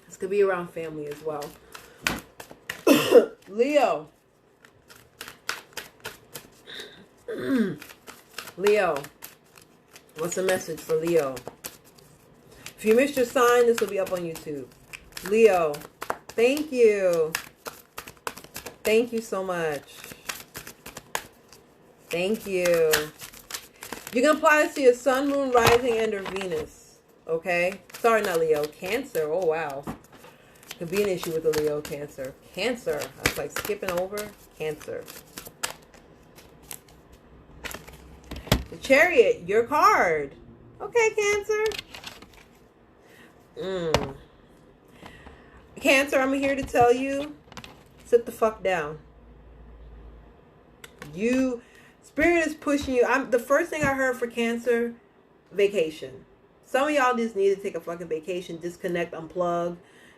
S1: This could be around family as well. Leo. Leo. What's the message for Leo? If you missed your sign, this will be up on YouTube. Leo. Thank you. Thank you so much. Thank you. You can apply this to your sun, moon, rising, and or Venus. Okay? Sorry, not Leo. Cancer. Oh, wow. Could be an issue with the Leo. Cancer. Cancer. I was like skipping over. Cancer. The Chariot. Your card. Okay, Cancer. Cancer, I'm here to tell you, sit the fuck down. Spirit is pushing you. The first thing I heard for Cancer, vacation. Some of y'all just need to take a fucking vacation, disconnect, unplug.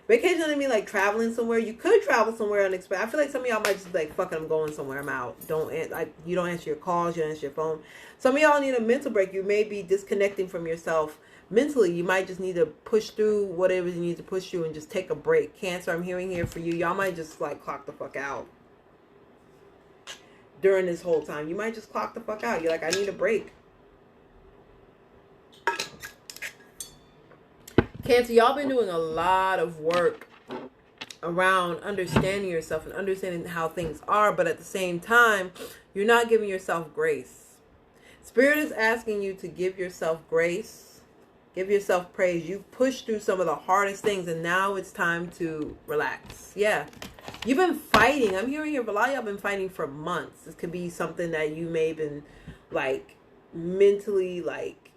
S1: Vacation doesn't mean like traveling somewhere. You could travel somewhere unexpected. I feel like some of y'all might just be like, fuck it, I'm going somewhere, I'm out. You don't answer your calls, you don't answer your phone. Some of y'all need a mental break. You may be disconnecting from yourself mentally. You might just need to push through whatever you need to push through and just take a break. Cancer, I'm hearing here for you. Y'all might just like clock the fuck out. during this whole time. You might just clock the fuck out. You're like, I need a break. Cancer, y'all been doing a lot of work around understanding yourself and understanding how things are, but at the same time, you're not giving yourself grace. Spirit is asking you to give yourself grace, give yourself praise. You pushed through some of the hardest things, and now it's time to relax. Yeah. You've been fighting. I'm hearing here, a lot of y'all been fighting for months. This could be something that you may have been, like, mentally, like,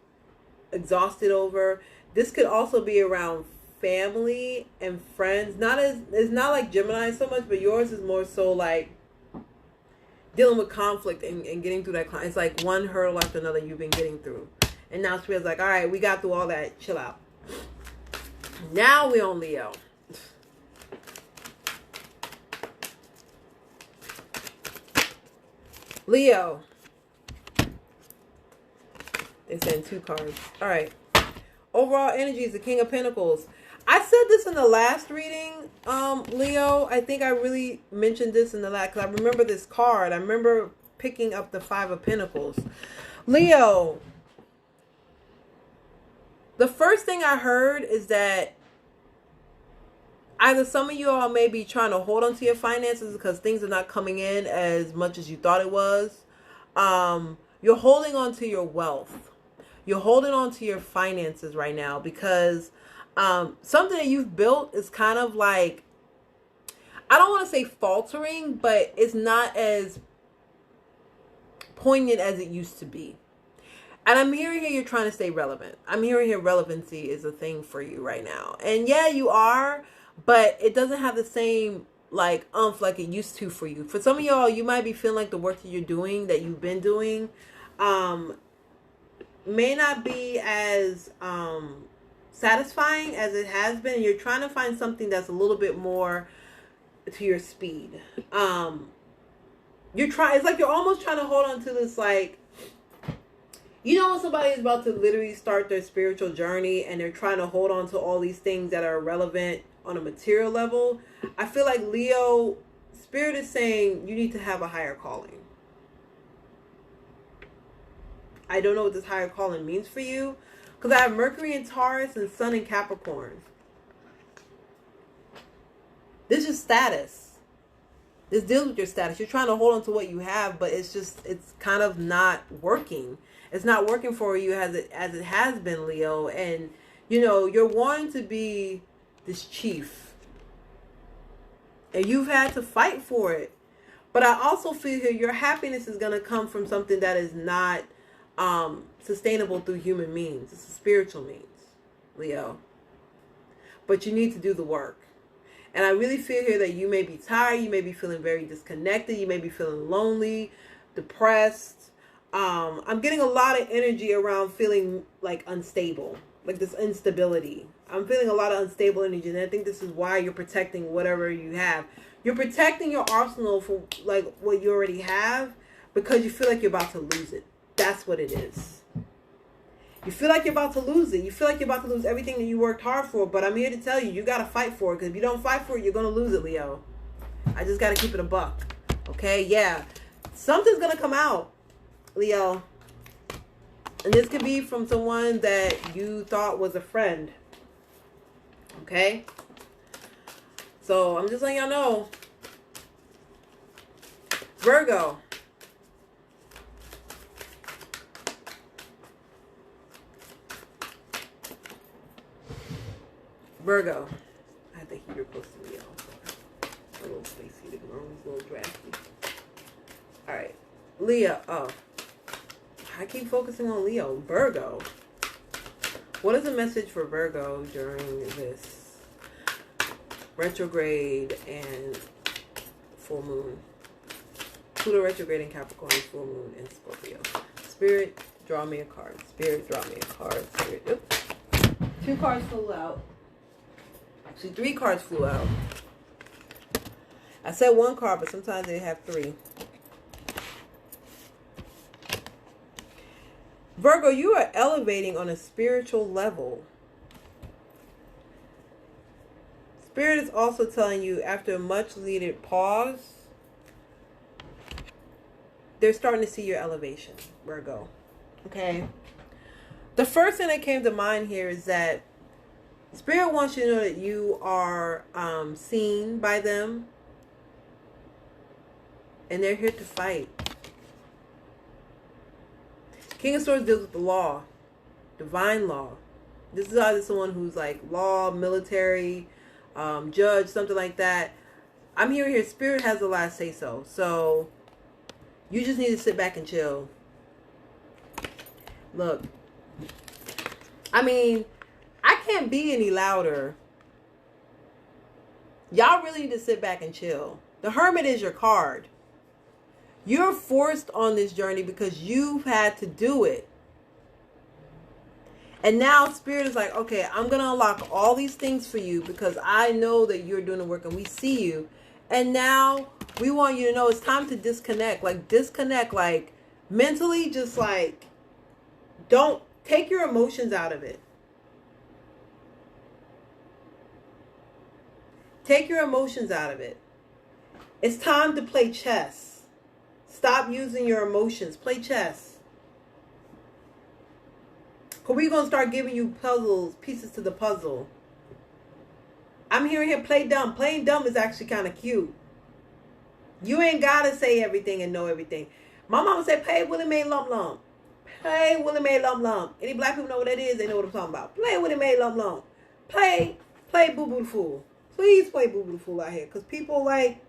S1: exhausted over. This could also be around family and friends. It's not like Gemini so much, but yours is more so like dealing with conflict and getting through that. It's like one hurdle after another you've been getting through. And now Spirit's like, all right, we got through all that. Chill out. Now we on Leo. Leo. They send 2 cards. All right. Overall energy is the King of Pentacles. I said this in the last reading, Leo. I think I really mentioned this in the last, because I remember this card. I remember picking up the 5 of Pentacles. Leo, the first thing I heard is that either some of you all may be trying to hold on to your finances because things are not coming in as much as you thought it was. You're holding on to your wealth. You're holding on to your finances right now because something that you've built is kind of like, I don't want to say faltering, but it's not as poignant as it used to be. And I'm hearing here you're trying to stay relevant. I'm hearing here relevancy is a thing for you right now. And yeah, you are, but it doesn't have the same like like it used to for you. For some of y'all, you might be feeling like the work that you're doing, that you've been doing, may not be as satisfying as it has been. You're trying to find something that's a little bit more to your speed. It's like you're almost trying to hold on to this, like, you know, when somebody is about to literally start their spiritual journey and they're trying to hold on to all these things that are relevant on a material level. I feel like Leo, Spirit is saying you need to have a higher calling. I don't know what this higher calling means for you, because I have Mercury in Taurus and Sun in Capricorn. This is status. This deals with your status. You're trying to hold on to what you have, but it's kind of not working. It's not working for you as it has been, Leo. And, you know, you're wanting to be this chief. And you've had to fight for it. But I also feel here your happiness is going to come from something that is not sustainable through human means. It's a spiritual means, Leo. But you need to do the work. And I really feel here that you may be tired. You may be feeling very disconnected. You may be feeling lonely, depressed. I'm getting a lot of energy around feeling like unstable, like this instability. I'm feeling a lot of unstable energy. And I think this is why you're protecting whatever you have. You're protecting your arsenal for like what you already have because you feel like you're about to lose it. That's what it is. You feel like you're about to lose it. You feel like you're about to lose everything that you worked hard for. But I'm here to tell you, you got to fight for it. Because if you don't fight for it, you're going to lose it, Leo. I just got to keep it a buck. Okay? Yeah. Something's going to come out, Leo. And this could be from someone that you thought was a friend. Okay? So, I'm just letting y'all know. Virgo. Virgo. I had the heater close to me, y'all. A little space heater. The room is a little drafty. Alright. Leo. Oh. I keep focusing on Leo. Virgo. What is the message for Virgo during this retrograde and full moon? Pluto retrograde in Capricorn, full moon in Scorpio. Spirit, draw me a card. Spirit, draw me a card. Spirit. Oops. 2 cards flew out. Actually, 3 cards flew out. I said 1 card, but sometimes they have 3. Virgo, you are elevating on a spiritual level. Spirit is also telling you, after a much needed pause, they're starting to see your elevation, Virgo. Okay. The first thing that came to mind here is that Spirit wants you to know that you are seen by them. And they're here to fight. King of Swords deals with the law. Divine law. This is either someone who's like law, military, judge, something like that. I'm hearing here Spirit has the last say so. So you just need to sit back and chill. Look. I mean, I can't be any louder. Y'all really need to sit back and chill. The Hermit is your card. You're forced on this journey because you've had to do it. And now Spirit is like, okay, I'm going to unlock all these things for you because I know that you're doing the work and we see you. And now we want you to know it's time to disconnect. Like disconnect, like mentally, just like don't take your emotions out of it. Take your emotions out of it. It's time to play chess. Stop using your emotions. Play chess. Because we're going to start giving you puzzles, pieces to the puzzle. I'm hearing here, play dumb. Playing dumb is actually kind of cute. You ain't got to say everything and know everything. My mama said, play Willie Mae Lump Lump. Play Willie Mae Lump Lump. Any black people know what that is? They know what I'm talking about. Play Willie Mae Lump Lump. Play Boo Boo the Fool. Please play Boo Boo the Fool out here. Because people like,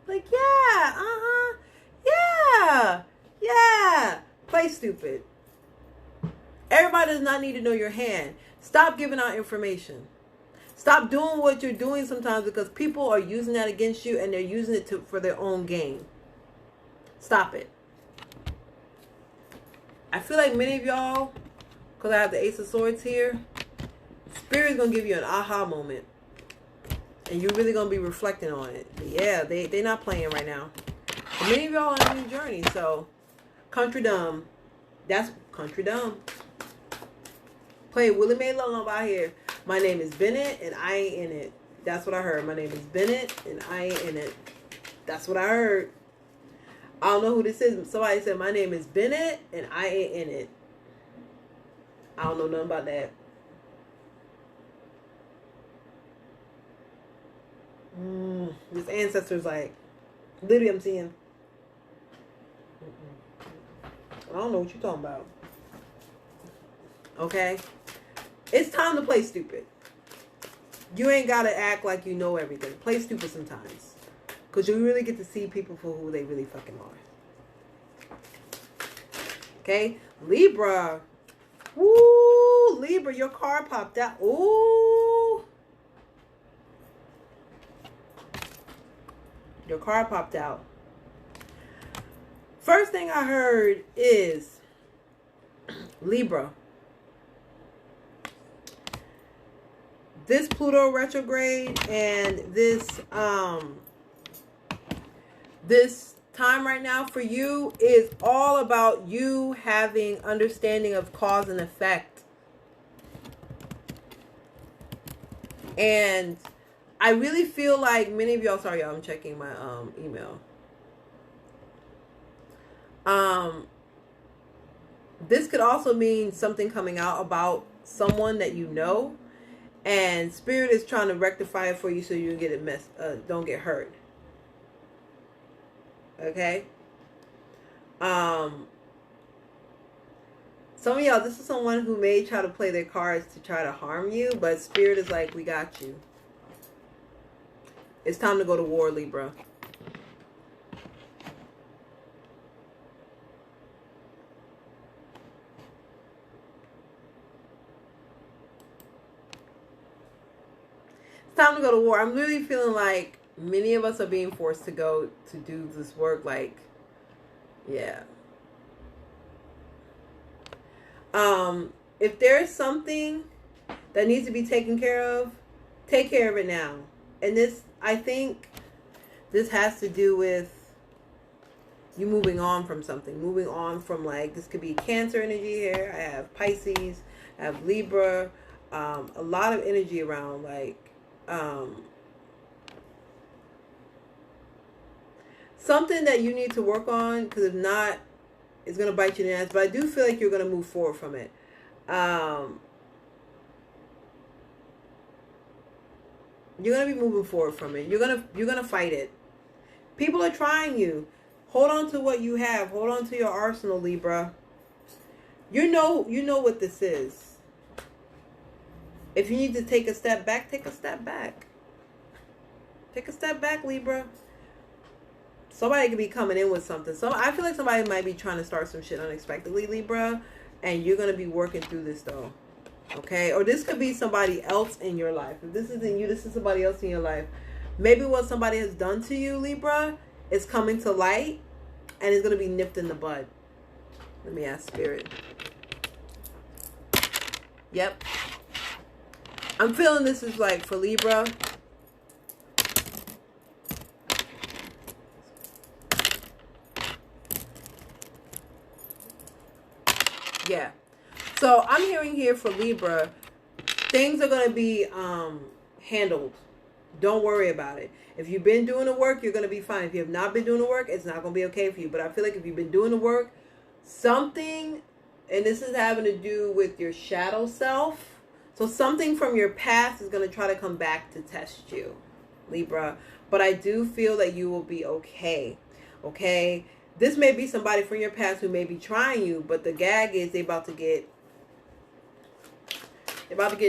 S1: yeah, yeah. Play stupid. Everybody does not need to know your hand. Stop giving out information. Stop doing what you're doing sometimes because people are using that against you and they're using it for their own gain. Stop it. I feel like many of y'all, because I have the Ace of Swords here, Spirit's going to give you an aha moment. And you're really going to be reflecting on it. But yeah, they're not playing right now. And many of y'all are on a new journey. So, country dumb. That's country dumb. Play Willie Mae Lump out here. My name is Bennett and I ain't in it. That's what I heard. My name is Bennett and I ain't in it. That's what I heard. I don't know who this is. Somebody said my name is Bennett and I ain't in it. I don't know nothing about that. This ancestor's like, literally I'm seeing. I don't know what you're talking about. Okay? It's time to play stupid. You ain't got to act like you know everything. Play stupid sometimes. Because you really get to see people for who they really fucking are. Okay? Libra. Woo! Libra, your card popped out. Ooh! Your card popped out. First thing I heard is Libra. This Pluto retrograde and this time right now for you is all about you having understanding of cause and effect. And I really feel like many of y'all, sorry y'all, I'm checking my email. This could also mean something coming out about someone that you know, and Spirit is trying to rectify it for you so you don't get it don't get hurt. Okay? Some of y'all, this is someone who may try to play their cards to try to harm you, but Spirit is like, we got you. It's time to go to war, Libra. It's time to go to war. I'm really feeling like many of us are being forced to go to do this work. Like, yeah. If there's something that needs to be taken care of, take care of it now. And this, I think this has to do with you moving on from something. Moving on from, like, this could be Cancer energy here. I have Pisces. I have Libra. A lot of energy around, like, something that you need to work on, because if not, it's going to bite you in the ass. But I do feel like you're going to move forward from it. You're going to be moving forward from it. You're going to fight it. People are trying you. Hold on to what you have. Hold on to your arsenal, Libra. You know what this is. If you need to take a step back, take a step back. Take a step back, Libra. Somebody could be coming in with something. So I feel like somebody might be trying to start some shit unexpectedly, Libra. And you're going to be working through this, though. Okay? Or this could be somebody else in your life. If this isn't you, this is somebody else in your life. Maybe what somebody has done to you, Libra, is coming to light. And it's going to be nipped in the bud. Let me ask Spirit. Yep. I'm feeling this is like for Libra. Yeah. So I'm hearing here for Libra, things are going to be handled. Don't worry about it. If you've been doing the work, you're going to be fine. If you have not been doing the work, it's not going to be okay for you. But I feel like if you've been doing the work, something, and this is having to do with your shadow self. So something from your past is going to try to come back to test you, Libra. But I do feel that you will be okay. Okay? This may be somebody from your past who may be trying you, but the gag is they about to get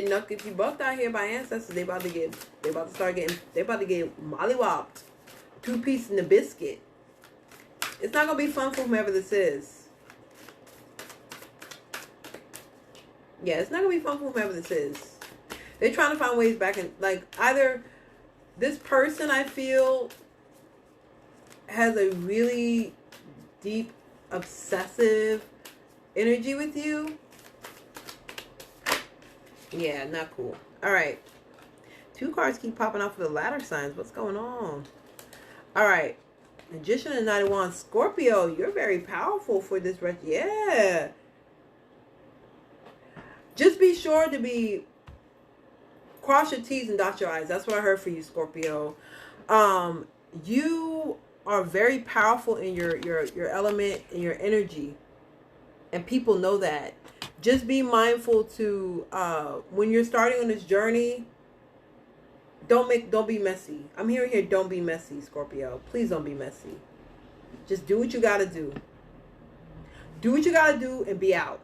S1: knucked bucked out here by ancestors. They about to get mollywopped. 2 pieces in the biscuit. It's not gonna be fun for whomever this is. Yeah, it's not gonna be fun for whomever this is. They're trying to find ways back in, like, either this person, I feel, has a really deep, obsessive energy with you. Yeah, not cool. All right. 2 cards keep popping out for the ladder signs. What's going on? All right. Magician and Knight of Wands. Scorpio, you're very powerful for this. Yeah. Just be sure to cross your T's and dot your I's. That's what I heard for you, Scorpio. You are very powerful in your element and your energy. And people know that. Just be mindful to when you're starting on this journey, don't be messy. I'm hearing here, don't be messy, Scorpio. Please don't be messy. Just do what you gotta do. Do what you gotta do and be out.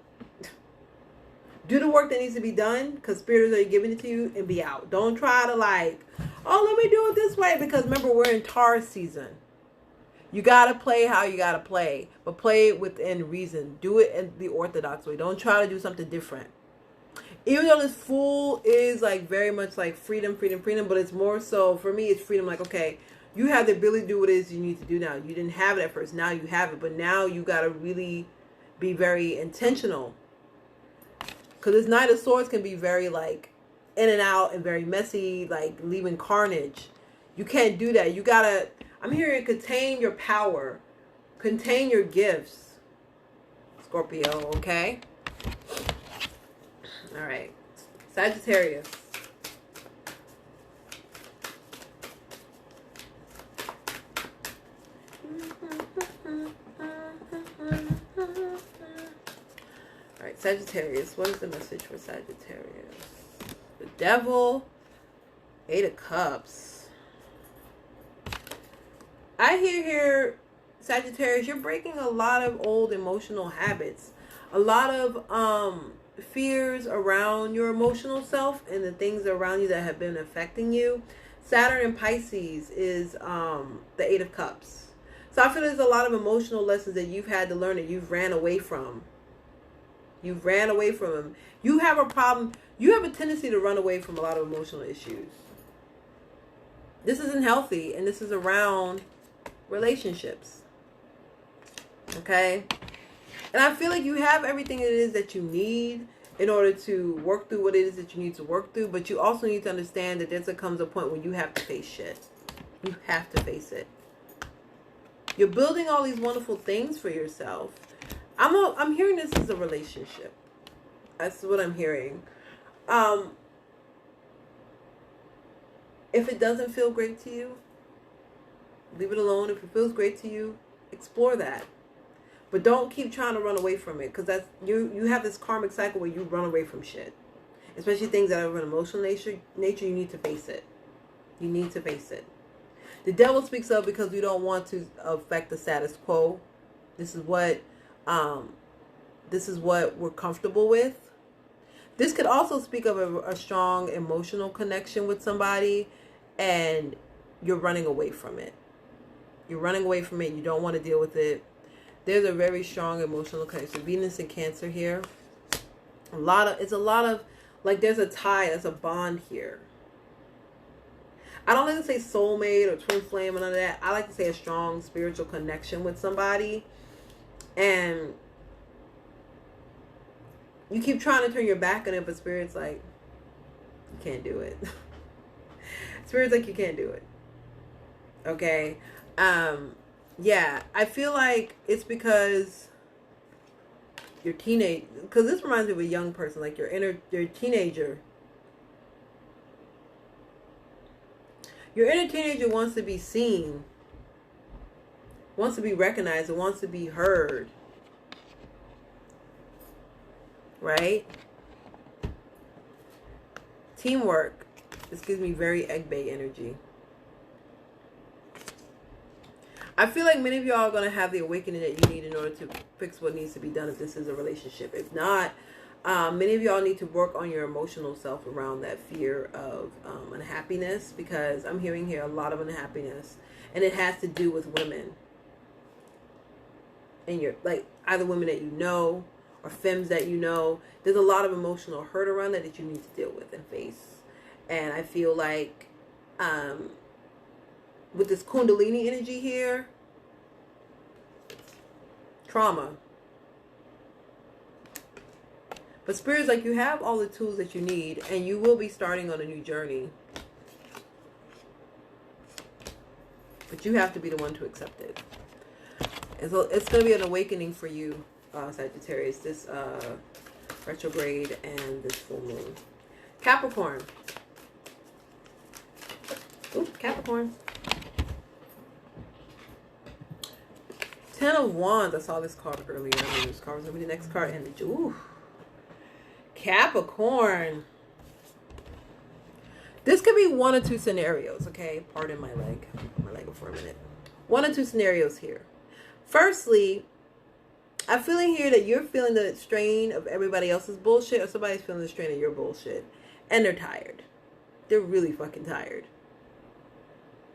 S1: Do the work that needs to be done, because Spirit is already giving it to you, and be out. Don't try to let me do it this way, because remember, we're in Taurus season. You gotta play how you gotta play, but play it within reason. Do it in the orthodox way. Don't try to do something different. Even though this Fool is very much freedom, but it's more so, for me, it's freedom. Okay, you have the ability to do what it is you need to do now. You didn't have it at first. Now you have it, but now you gotta really be very intentional. Because this Knight of Swords can be very in and out and very messy, leaving carnage. You can't do that. You gotta, I'm hearing, contain your power. Contain your gifts, Scorpio, okay? All right. Sagittarius. All right, Sagittarius. What is the message for Sagittarius? The Devil. 8 of Cups. I hear here, Sagittarius, you're breaking a lot of old emotional habits. A lot of fears around your emotional self and the things around you that have been affecting you. Saturn in Pisces is the 8 of Cups. So I feel there's a lot of emotional lessons that you've had to learn that you've ran away from. You've ran away from them. You have a problem. You have a tendency to run away from a lot of emotional issues. This isn't healthy, and this is around relationships. Okay? And I feel like you have everything it is that you need in order to work through what it is that you need to work through. But you also need to understand that there comes a point when you have to face shit. You have to face it. You're building all these wonderful things for yourself. I'm hearing this is a relationship. That's what I'm hearing. If it doesn't feel great to you, Leave it alone. If it feels great to you, explore that. But don't keep trying to run away from it, because that's you have this karmic cycle where you run away from shit. Especially things that are of an emotional nature, you need to face it. You need to face it. The devil speaks of because we don't want to affect the status quo. This is what we're comfortable with. This could also speak of a strong emotional connection with somebody, and you're running away from it. You're running away from it. You don't want to deal with it. There's a very strong emotional connection. Venus and Cancer here. It's a lot of, like, there's a tie, there's a bond here. I don't like to say soulmate or twin flame and none of that. I like to say a strong spiritual connection with somebody. And you keep trying to turn your back on it, but Spirit's like, you can't do it. Spirit's like, you can't do it. Okay? Yeah, I feel like it's because your teenage, because this reminds me of a young person, like your teenager. Your inner teenager wants to be seen, wants to be recognized, and wants to be heard. Right? Teamwork. This gives me very egg bay energy. I feel like many of y'all are going to have the awakening that you need in order to fix what needs to be done if this is a relationship. If not, many of y'all need to work on your emotional self around that fear of unhappiness, because I'm hearing here a lot of unhappiness, and it has to do with women. And you're like either women that you know or femmes that you know. There's a lot of emotional hurt around that you need to deal with and face. And I feel like with this Kundalini energy here, trauma. But Spirit's like, you have all the tools that you need, and you will be starting on a new journey. But you have to be the one to accept it. And so it's going to be an awakening for you, Sagittarius, this retrograde and this full moon. Capricorn. Ooh, Capricorn. 10 of Wands. I saw this card earlier. This card was going to be the next card. And the ooh. Capricorn. This could be one or two scenarios, okay? Pardon my leg. My leg for a minute. One or two scenarios here. Firstly, I'm feeling here that you're feeling the strain of everybody else's bullshit, or somebody's feeling the strain of your bullshit. And they're tired. They're really fucking tired.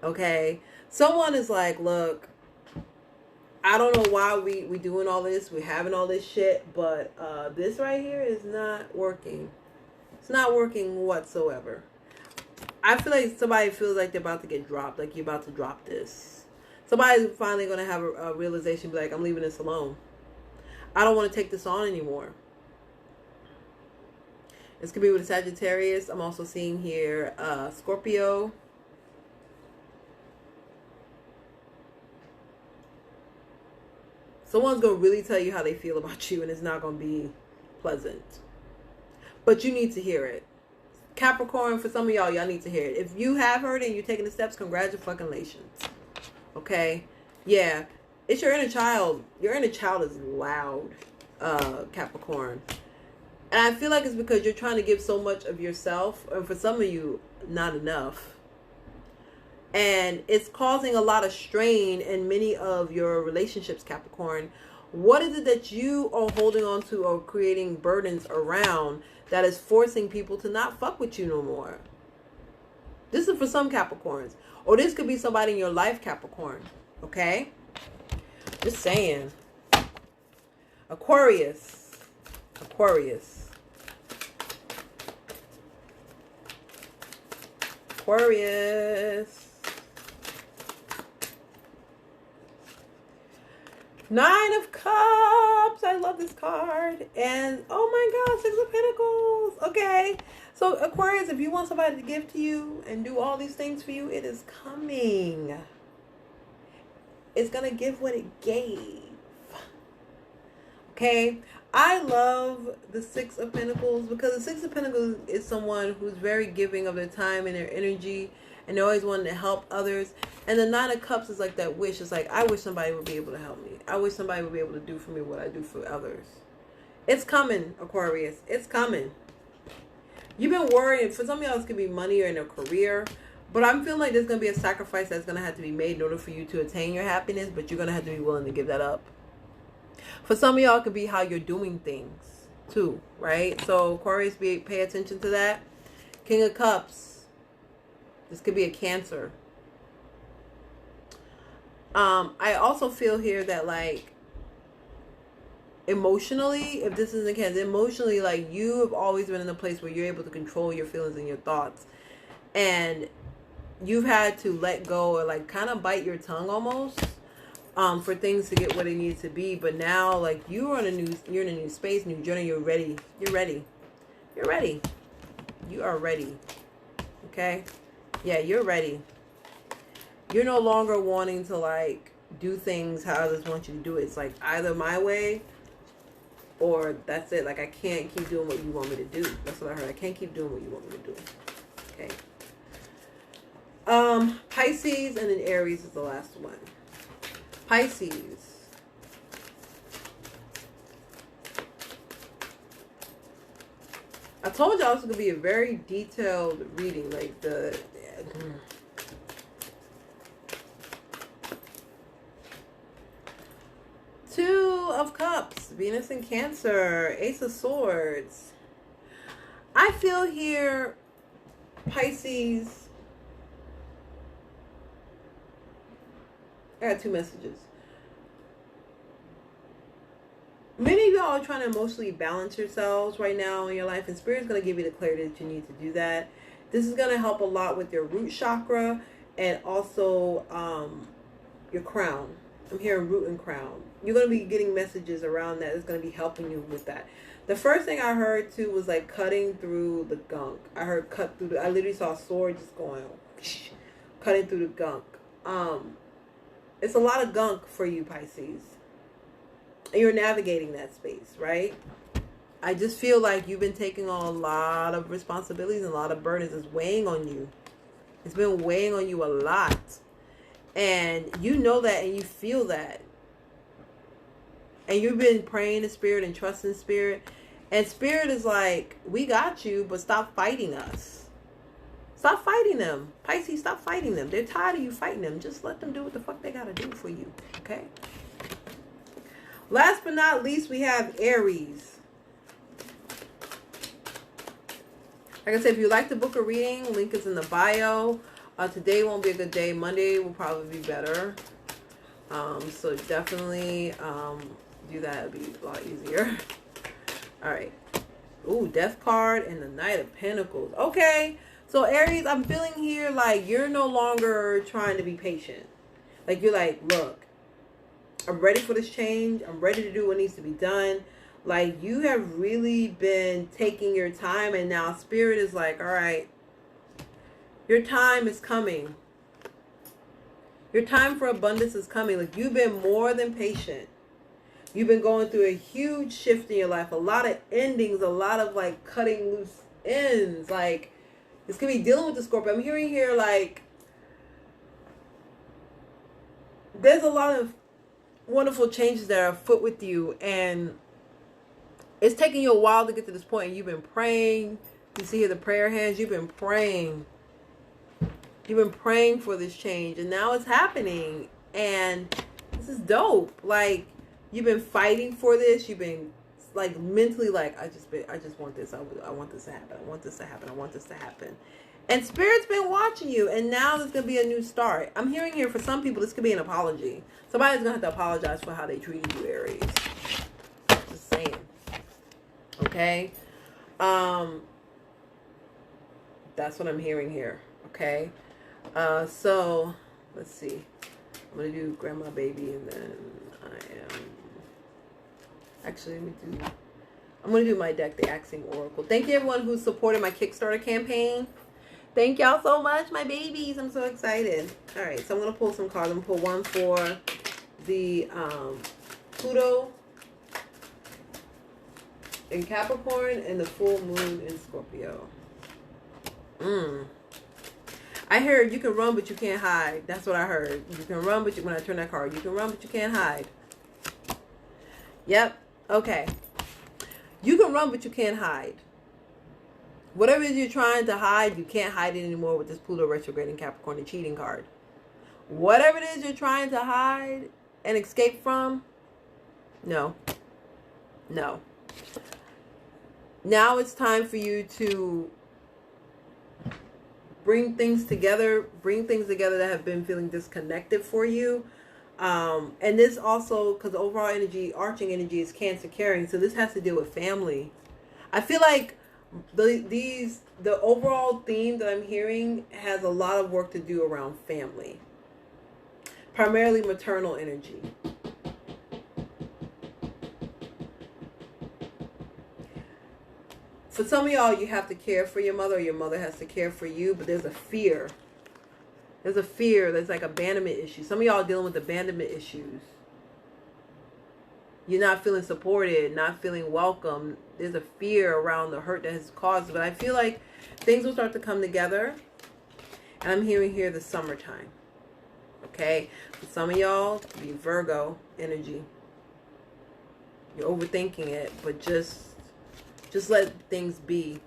S1: Okay? Someone is like, look, I don't know why we doing all this. We're having all this shit. But this right here is not working. It's not working whatsoever. I feel like somebody feels like they're about to get dropped. Like you're about to drop this. Somebody's finally going to have a realization. Be like, I'm leaving this alone. I don't want to take this on anymore. This could be with a Sagittarius. I'm also seeing here Scorpio. Someone's going to really tell you how they feel about you, and it's not going to be pleasant. But you need to hear it. Capricorn, for some of y'all need to hear it. If you have heard it and you're taking the steps, congratulations. Okay? Yeah. It's your inner child. Your inner child is loud, Capricorn. And I feel like it's because you're trying to give so much of yourself, and for some of you, not enough. And it's causing a lot of strain in many of your relationships, Capricorn. What is it that you are holding on to or creating burdens around that is forcing people to not fuck with you no more? This is for some Capricorns. Or this could be somebody in your life, Capricorn. Okay? Just saying. Aquarius. Aquarius. Aquarius. 9 of Cups. I love this card. And oh my God, 6 of Pentacles. Okay. So Aquarius, if you want somebody to give to you and do all these things for you, it is coming. It's going to give what it gave. Okay. I love the 6 of Pentacles because the 6 of Pentacles is someone who's very giving of their time and their energy, and they're always wanting to help others. And the Nine of Cups is like that wish. It's like, I wish somebody would be able to help me. I wish somebody would be able to do for me what I do for others. It's coming, Aquarius. It's coming. You've been worrying. For some of y'all, it's going to be money or in a career. But I'm feeling like there's going to be a sacrifice that's going to have to be made in order for you to attain your happiness. But you're going to have to be willing to give that up. For some of y'all, it could be how you're doing things too, right? So Aquarius, pay attention to that. King of Cups. This could be a Cancer. I also feel here that, like, emotionally, if this isn't Cancer, emotionally, like, you have always been in a place where you're able to control your feelings and your thoughts. And you've had to let go or, like, kind of bite your tongue almost for things to get what it needs to be. But now, like, you're in a new space, new journey. You're ready. You're ready. You're ready. You are ready. Okay? Yeah, you're ready. You're no longer wanting to, like, do things how others want you to do it. It's like either my way or that's it. Like, I can't keep doing what you want me to do. That's what I heard. I can't keep doing what you want me to do. Okay. Pisces and then Aries is the last one. Pisces. I told y'all it's going to be a very detailed reading. Like, the... Two of Cups, Venus and Cancer, Ace of Swords. I feel here, Pisces. I got two messages. Many of y'all are trying to emotionally balance yourselves right now in your life, and Spirit's going to give you the clarity that you need to do that. This is going to help a lot with your root chakra and also your crown. I'm hearing root and crown. You're going to be getting messages around that. It's going to be helping you with that. The first thing I heard, too, was like cutting through the gunk. I heard cut through I literally saw a sword just going, cutting through the gunk. It's a lot of gunk for you, Pisces. And you're navigating that space, right? I just feel like you've been taking on a lot of responsibilities and a lot of burdens. It's weighing on you. It's been weighing on you a lot. And you know that and you feel that. And you've been praying to Spirit and trusting Spirit. And Spirit is like, we got you, but stop fighting us. Stop fighting them. Pisces, stop fighting them. They're tired of you fighting them. Just let them do what the fuck they got to do for you. Okay? Last but not least, we have Aries. Like I said, if you like to book a reading, link is in the bio. Today won't be a good day. Monday will probably be better. So definitely do that. It'll be a lot easier. All right. Ooh, Death card and the Knight of Pentacles. Okay. So Aries, I'm feeling here like you're no longer trying to be patient. Like you're like, look, I'm ready for this change. I'm ready to do what needs to be done. Like you have really been taking your time, and now Spirit is like, all right, your time is coming. Your time for abundance is coming. Like you've been more than patient. You've been going through a huge shift in your life. A lot of endings, a lot of like cutting loose ends. Like this could be dealing with the Scorpio. I'm hearing here like there's a lot of wonderful changes that are afoot with you, and it's taking you a while to get to this point. You've been praying. You see here the prayer hands. You've been praying. You've been praying for this change, and now it's happening. And this is dope. Like you've been fighting for this. You've been like mentally like I just want this. I want this to happen. I want this to happen. I want this to happen. And Spirit's been watching you, and now there's gonna be a new start. I'm hearing here for some people this could be an apology. Somebody's gonna have to apologize for how they treated you, Aries. Just saying. Okay. That's what I'm hearing here. Okay. So let's see. I'm gonna do grandma baby, and then I'm gonna do my deck, the Axiom Oracle. Thank you everyone who supported my Kickstarter campaign. Thank y'all so much, my babies. I'm so excited. All right, so I'm gonna pull some cards. I'm gonna pull one for the Pluto in Capricorn and the full moon in Scorpio. I heard you can run, but you can't hide. That's what I heard. You can run, but when I turn that card, you can run, but you can't hide. Yep. Okay. You can run, but you can't hide. Whatever it is you're trying to hide, you can't hide it anymore with this Pluto Retrograde in Capricorn, the cheating card. Whatever it is you're trying to hide and escape from, no. No. Now it's time for you to bring things together that have been feeling disconnected for you. And this also, because the overall energy, arching energy is Cancer carrying, so this has to deal with family. I feel like the overall theme that I'm hearing has a lot of work to do around family. Primarily maternal energy. For some of y'all, you have to care for your mother, or your mother has to care for you, but there's a fear. There's a fear. There's like abandonment issues. Some of y'all are dealing with abandonment issues. You're not feeling supported, not feeling welcome. There's a fear around the hurt that has caused. But I feel like things will start to come together. And I'm hearing here the summertime. Okay? For some of y'all, be Virgo energy. You're overthinking it, but just let things be,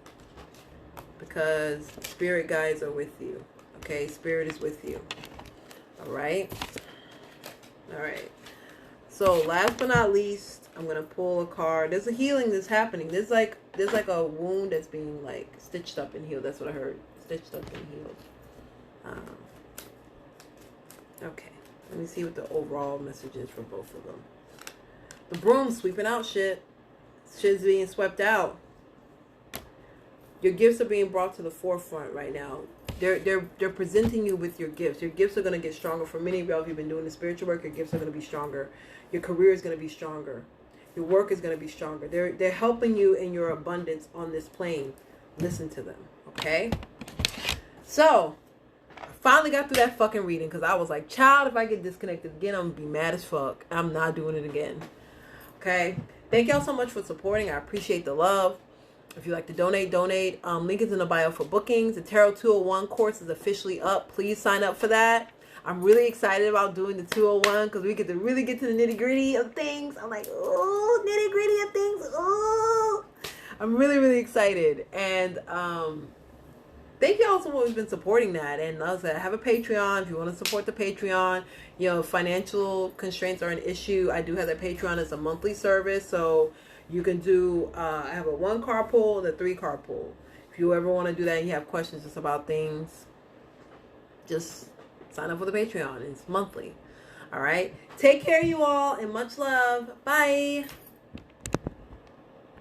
S1: because spirit guides are with you. Okay, spirit is with you. All right. So last but not least, I'm gonna pull a card. There's a healing that's happening. There's like a wound that's being like stitched up and healed. That's what I heard. Stitched up and healed. Okay, let me see what the overall message is for both of them. The broom sweeping out shit. Shit's being swept out. Your gifts are being brought to the forefront right now. They're presenting you with your gifts. Your gifts are going to get stronger. For many of y'all, if you've been doing the spiritual work, your gifts are going to be stronger. Your career is going to be stronger. Your work is going to be stronger. They're helping you in your abundance on this plane. Listen to them, okay? So, I finally got through that fucking reading, because I was like, child, if I get disconnected again, I'm going to be mad as fuck. I'm not doing it again. Okay? Thank y'all so much for supporting. I appreciate the love. If you'd like to donate. Link is in the bio for bookings. The Tarot 201 course is officially up. Please sign up for that. I'm really excited about doing the 201 because we get to really get to the nitty gritty of things. I'm like, oh, nitty gritty of things. Oh, I'm really, really excited. And thank you all so much who's been supporting that. And like I said, I have a Patreon. If you want to support the Patreon, you know, financial constraints are an issue. I do have that Patreon as a monthly service. So you can do, I have a 1-card pull and a 3-card pull. If you ever want to do that and you have questions just about things, just sign up for the Patreon. It's monthly. All right. Take care, you all, and much love. Bye.